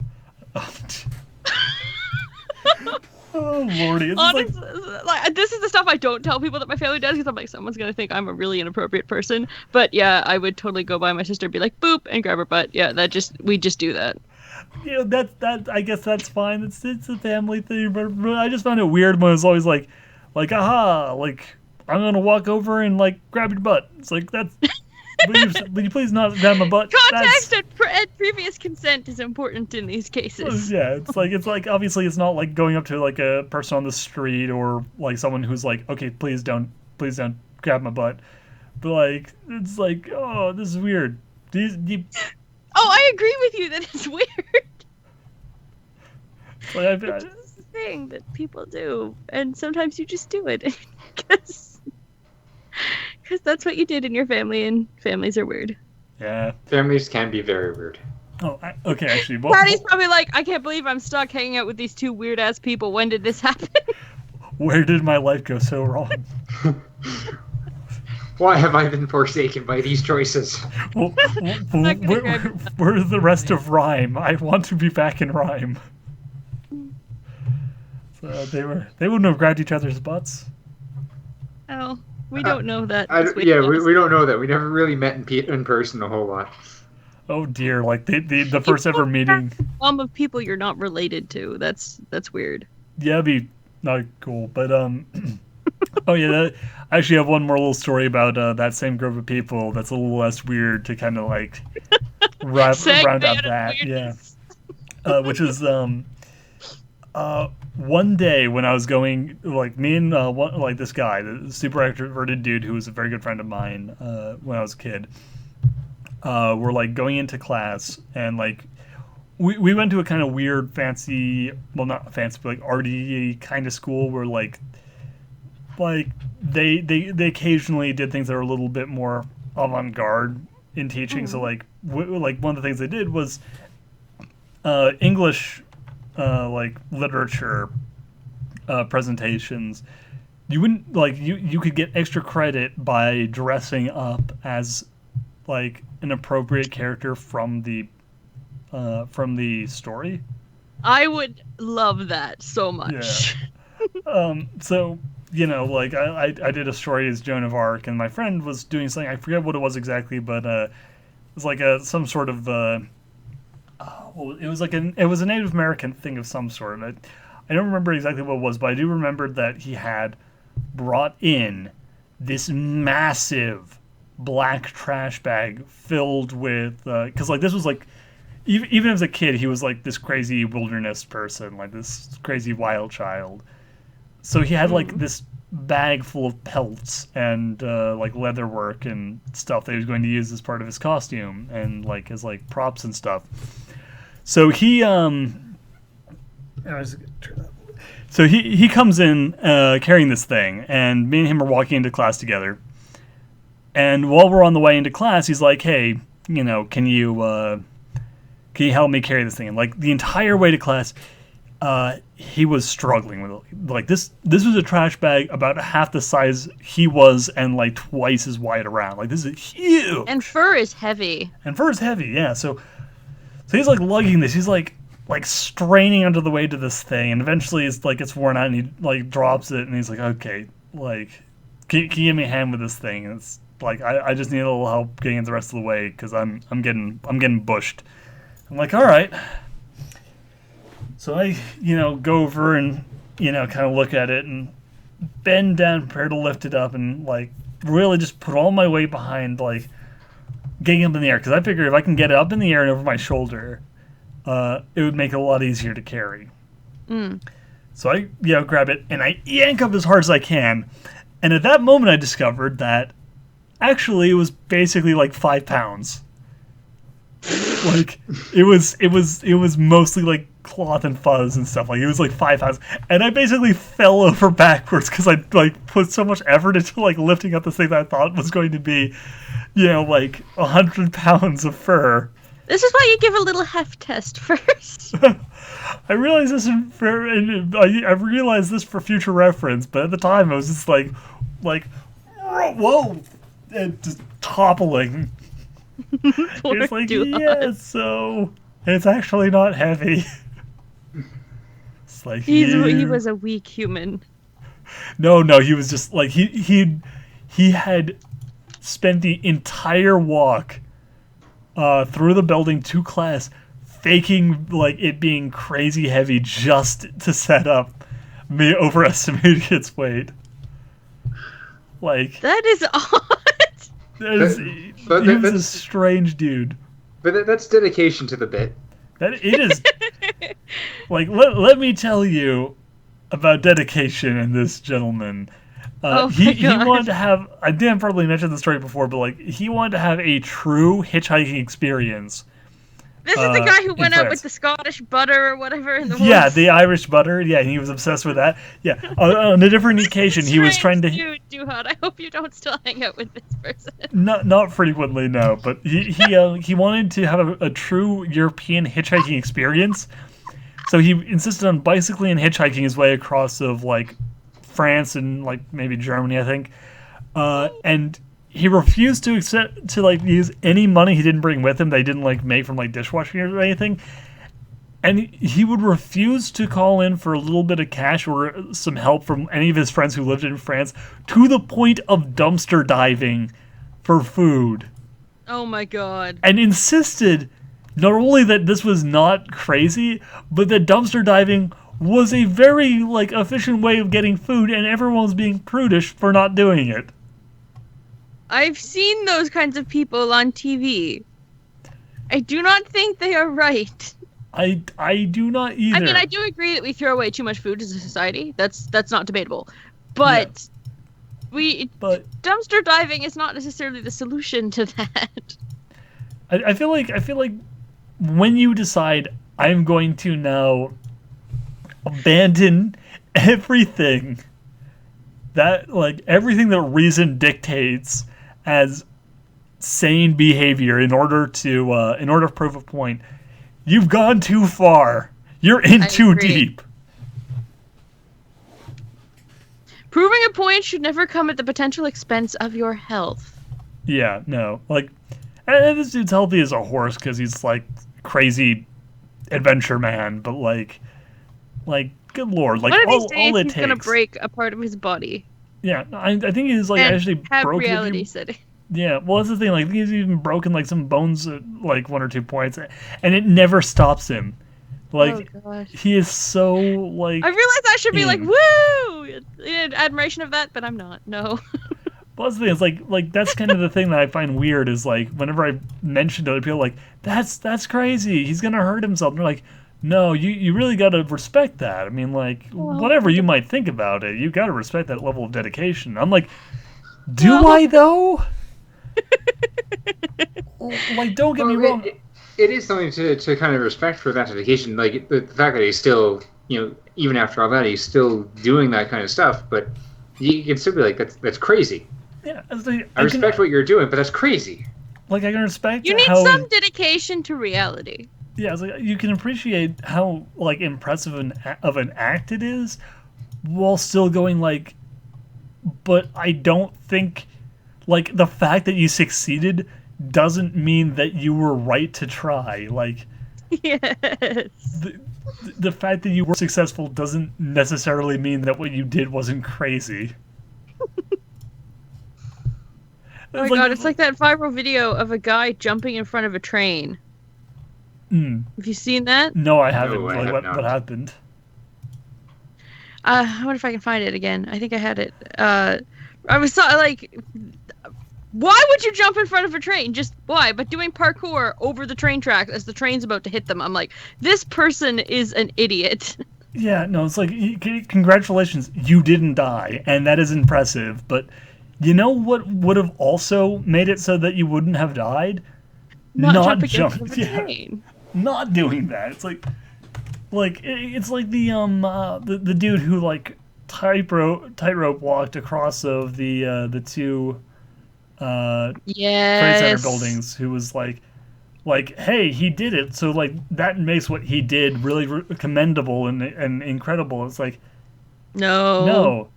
S1: Oh, Lordy.
S3: Honestly, like, this is the stuff I don't tell people that my family does, because I'm like, someone's going to think I'm a really inappropriate person. But yeah, I would totally go by my sister and be like, boop, and grab her butt. Yeah, we just do that.
S1: You know, that I guess that's fine. It's a family thing, but I just found it weird when it was always like, aha, like, I'm going to walk over and, like, grab your butt. It's like, that's... Will you please not grab my butt?
S3: Context and previous consent is important in these cases.
S1: Yeah, it's like obviously it's not like going up to like a person on the street or like someone who's like, okay, please don't grab my butt. But like it's like, oh, this is weird.
S3: Oh, I agree with you that it's weird.
S1: Like,
S3: it's just a thing that people do, and sometimes you just do it because that's what you did in your family, and families are weird.
S1: Yeah.
S2: Families can be very weird.
S1: Oh, okay, actually.
S3: Patty's probably like, I can't believe I'm stuck hanging out with these two weird-ass people. When did this happen?
S1: Where did my life go so wrong?
S2: Why have I been forsaken by these choices?
S1: Where's the rest of Rhyme? I want to be back in Rhyme. So they wouldn't have grabbed each other's butts.
S3: Oh. We don't know that.
S2: We don't know that. We never really met in person a whole lot.
S1: Oh dear! Like the first ever meeting.
S3: Of people you're not related to. That's weird.
S1: Yeah, it'd be not cool. But oh yeah, I actually have one more little story about that same group of people. That's a little less weird to kind of like round up that.
S3: Weirdness.
S1: Yeah, which is one day when I was going, like, me and this guy, the super extroverted dude who was a very good friend of mine when I was a kid, were like going into class, and like we went to a kind of weird fancy, well, not fancy, but like arty kind of school where like they occasionally did things that were a little bit more avant-garde in teaching. So like like one of the things they did was English like literature presentations. You wouldn't like you could get extra credit by dressing up as like an appropriate character from the story.
S3: I would love that so much.
S1: Yeah. So you know, like I did a story as Joan of Arc, and my friend was doing something, I forget what it was exactly, but it was like some sort of it was a Native American thing of some sort. I don't remember exactly what it was, but I do remember that he had brought in this massive black trash bag filled with because like this was like even as a kid he was like this crazy wilderness person, like this crazy wild child. So he had like this bag full of pelts and like leather work and stuff that he was going to use as part of his costume and like as like props and stuff. So he he comes in carrying this thing, and me and him are walking into class together. And while we're on the way into class, he's like, "Hey, you know, can you help me carry this thing?" And like the entire way to class, he was struggling with it. Like this was a trash bag about half the size he was and like twice as wide around. Like this is huge.
S3: And fur is heavy.
S1: Yeah. So he's like lugging this. He's like straining under the weight of this thing, and eventually it's worn out, and he like drops it, and he's like, "Okay, like, can you give me a hand with this thing?" And it's like I just need a little help getting it the rest of the way because I'm getting bushed. I'm like, all right. So I go over and kind of look at it and bend down, prepare to lift it up, and like really just put all my weight behind like getting up in the air, because I figure if I can get it up in the air and over my shoulder, it would make it a lot easier to carry.
S3: Mm.
S1: So I, grab it and I yank up as hard as I can. And at that moment, I discovered that actually it was basically like 5 pounds. Like it was mostly like cloth and fuzz and stuff. Like it was like 5 pounds, and I basically fell over backwards because I like put so much effort into like lifting up this thing that I thought was going to be, like 100 pounds of fur.
S3: This is why you give a little heft test first.
S1: I realized this I realized this for future reference, but at the time I was just like, whoa, and just toppling. It's like,
S3: Duhad.
S1: yeah, so it's actually not heavy. It's like
S3: He was a weak human.
S1: No, he was just like he had spent the entire walk through the building to class faking like it being crazy heavy just to set up me overestimating its weight. Like
S3: That is odd.
S1: he was a strange dude.
S2: But that's dedication to the bit.
S1: That it is. Like let me tell you about dedication in this gentleman. He wanted to have. I didn't probably mention the story before, but like he wanted to have a true hitchhiking experience.
S3: This is the guy who went out
S1: France.
S3: with the Scottish butter or whatever in the
S1: Yeah,
S3: woods.
S1: the Irish butter. Yeah, he was obsessed with that. Yeah, on a different occasion, he was trying to.
S3: Dude, Duhad, I hope you don't still hang out with this person.
S1: Not frequently, no. But he wanted to have a true European hitchhiking experience, so he insisted on bicycling and hitchhiking his way across of like France and like maybe Germany, I think, and he refused to accept to like use any money he didn't bring with him that he didn't like make from like dishwashing or anything. And he would refuse to call in for a little bit of cash or some help from any of his friends who lived in France, to the point of dumpster diving for food.
S3: Oh my god.
S1: And insisted not only that this was not crazy, but that dumpster diving was a very like efficient way of getting food, and everyone was being prudish for not doing it.
S3: I've seen those kinds of people on TV. I do not think they are right.
S1: I do not either.
S3: I mean, I do agree that we throw away too much food as a society. That's not debatable. But dumpster diving is not necessarily the solution to that.
S1: I feel like when you decide I'm going to now abandon everything that everything that reason dictates as sane behavior in order to prove a point, you've gone too far. You're in too deep.
S3: Proving a point should never come at the potential expense of your health.
S1: Yeah, no. And this dude's healthy as a horse because he's crazy adventure man, but good lord,
S3: one of these days
S1: all it
S3: he's
S1: takes.
S3: Gonna break a part of his body.
S1: Yeah, I think he's actually
S3: have
S1: broken.
S3: reality setting.
S1: Yeah, well, that's the thing. I think he's even broken some bones at 1 or 2 points, and it never stops him.
S3: Oh gosh.
S1: He is so
S3: I realize I should be woo in admiration of that, but I'm not. No.
S1: Well, that's the thing. It's that's kind of the thing that I find weird is whenever I mention to other people that's crazy. He's gonna hurt himself. And they're like, no, you really gotta respect that. I mean, whatever you might think about it, you gotta respect that level of dedication. I'm like, do I though? Don't get me wrong.
S2: It is something to kind of respect for that dedication. The fact that he's still, even after all that, he's still doing that kind of stuff. But you can still be that's crazy.
S1: Yeah,
S2: I respect what you're doing, but that's crazy.
S1: I can respect.
S3: You need some dedication to reality.
S1: Yeah, you can appreciate how impressive of an act it is, while still going but I don't think the fact that you succeeded doesn't mean that you were right to try.
S3: Yes.
S1: The fact that you were successful doesn't necessarily mean that what you did wasn't crazy.
S3: Oh my god, it's like that viral video of a guy jumping in front of a train. Have you seen that?
S1: No, I haven't.
S2: No, I have not.
S1: What happened?
S3: I wonder if I can find it again. I think I had it. I was why would you jump in front of a train? Just why? But doing parkour over the train track as the train's about to hit them. I'm like, this person is an idiot.
S1: Yeah, no, it's like, congratulations, you didn't die, and that is impressive, but you know what would have also made it so that you wouldn't have died?
S3: Not
S1: Not
S3: jumping into
S1: jump,
S3: the
S1: yeah,
S3: train.
S1: not doing that. It's it's like the dude who like tightrope walked across of the two trade center
S3: Yes.
S1: buildings, who was like, hey, he did it, so like that makes what he did really commendable and incredible. It's like,
S3: No.
S1: no,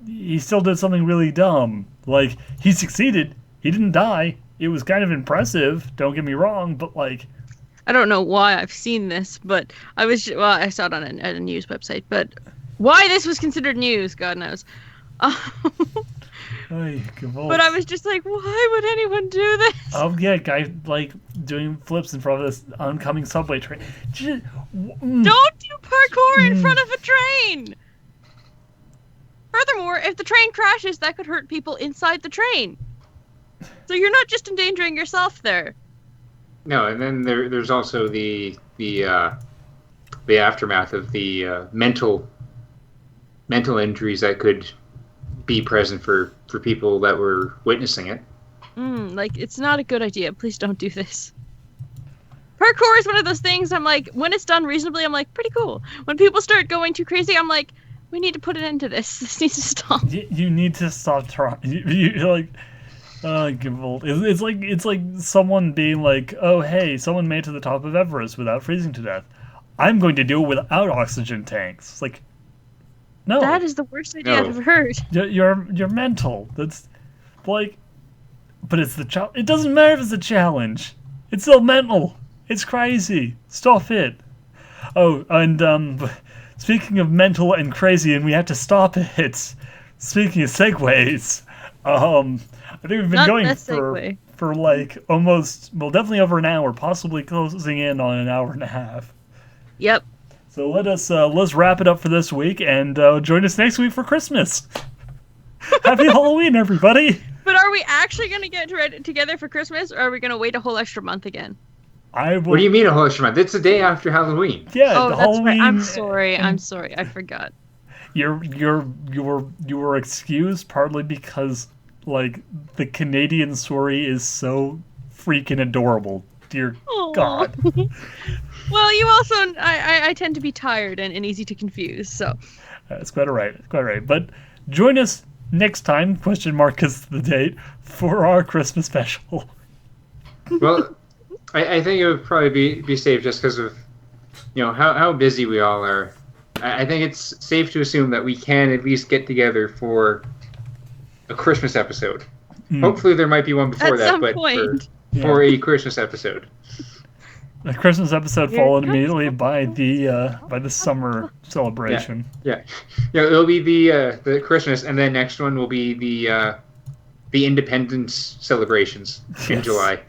S1: he still did something really dumb. Like, he succeeded, he didn't die. It was kind of impressive, don't get me wrong, but like,
S3: I don't know why I've seen this, but I saw it on a news website, but why this was considered news, God knows.
S1: ay,
S3: But I was just like, why would anyone do this?
S1: oh yeah, guy like doing flips in front of this oncoming subway train.
S3: Don't do parkour in front of a train! Furthermore, if the train crashes, that could hurt people inside the train. So you're not just endangering yourself there.
S2: No, and then there's also the aftermath of the mental injuries that could be present for people that were witnessing it.
S3: Like, it's not a good idea. Please don't do this. Parkour is one of those things I'm like, when it's done reasonably, I'm like, pretty cool. When people start going too crazy, I'm like, we need to put an end to this. This needs to stop.
S1: You need to stop trying. You're like, it's like someone being like, oh hey, someone made it to the top of Everest without freezing to death. I'm going to do it without oxygen tanks. It's like, no,
S3: That is the worst idea I've ever heard.
S1: you're mental. That's like, but it's the challenge. It doesn't matter if it's a challenge. It's still mental. It's crazy. Stop it. Oh, and speaking of mental and crazy, and we have to stop it. Speaking of segues, I think we've been
S3: Not
S1: going
S3: that segue.
S1: for like almost, well, definitely over an hour, possibly closing in on an hour and a half.
S3: Yep.
S1: So let's wrap it up for this week, and join us next week for Christmas. Happy Halloween, everybody!
S3: But are we actually going to get together for Christmas, or are we going to wait a whole extra month again?
S2: What do you mean a whole extra month? It's the day after Halloween.
S1: Yeah,
S3: Oh,
S1: the
S3: that's
S1: Halloween.
S3: right. I'm sorry. I forgot.
S1: You were excused partly because like the Canadian story is so freaking adorable. Dear
S3: Aw.
S1: God.
S3: Well, you also, I tend to be tired and easy to confuse, so.
S1: That's quite all right. Quite all right. But join us next time, question mark is the date, for our Christmas special.
S2: Well, I think it would probably be safe just because of, how busy we all are. I think it's safe to assume that we can at least get together for a Christmas episode. Hopefully there might be one before
S3: At
S2: that,
S3: some
S2: but
S3: point.
S2: for a Christmas episode.
S1: A Christmas episode
S3: Here
S1: followed
S3: comes
S1: immediately by the summer celebration.
S2: Yeah, it'll be the Christmas, and then next one will be the Independence celebrations in
S1: Yes.
S2: July.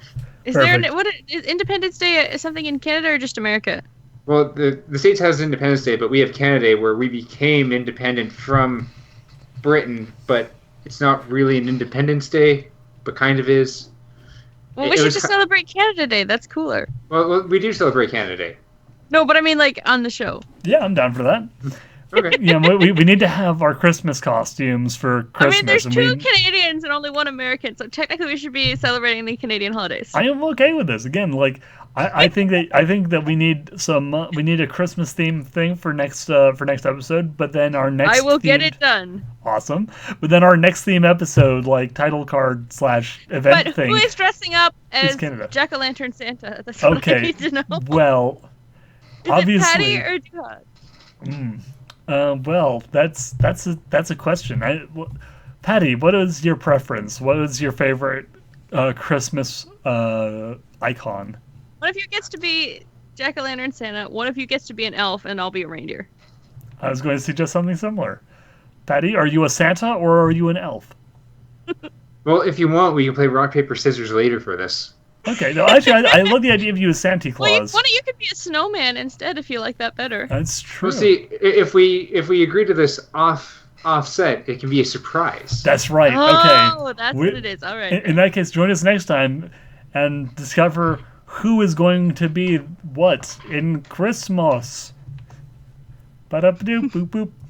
S3: Is
S1: Perfect.
S3: is Independence Day something in Canada or just America?
S2: Well, the States has Independence Day, but we have Canada, where we became independent from Britain, but it's not really an Independence Day, but kind of is.
S3: Well, we should just celebrate Canada Day. That's cooler.
S2: Well, we do celebrate Canada Day.
S3: No, but I mean, like, on the show.
S1: Yeah, I'm down for that.
S2: Okay.
S1: Yeah, we need to have our Christmas costumes for Christmas.
S3: I mean, there's
S1: and
S3: two Canadians and only one American, so technically we should be celebrating the Canadian holidays.
S1: I am okay with this. Again, like I think that we need we need a Christmas themed thing for next episode. But then our next
S3: I will get
S1: themed-
S3: it done.
S1: Awesome. But then our next theme episode, like title card / event
S3: But
S1: thing.
S3: who is dressing up as
S1: Canada.
S3: Jack-o'-lantern Santa? That's what I
S1: Okay.
S3: need to know.
S1: Well,
S3: Is
S1: obviously.
S3: it Patty or Duhad?
S1: Well, that's a question. Patty, what is your preference? What is your favorite Christmas icon?
S3: One of you gets to be Jack-o'-lantern Santa, one of you gets to be an elf, and I'll be a reindeer.
S1: I was going to suggest something similar. Patty, are you a Santa or are you an elf?
S2: Well, if you want, we can play rock, paper, scissors later for this.
S1: Okay, no, actually, I love the idea of you as Santa
S3: Well,
S1: Claus.
S3: one of you could be a snowman instead if you like that better.
S1: That's true.
S2: Well, see, if we agree to this offset, it can be a surprise.
S1: That's right.
S3: Oh,
S1: Okay.
S3: that's
S1: We-
S3: what it is. All right.
S1: In that case, join us next time and discover who is going to be what in Christmas. Ba-da-ba-doop, boop, boop.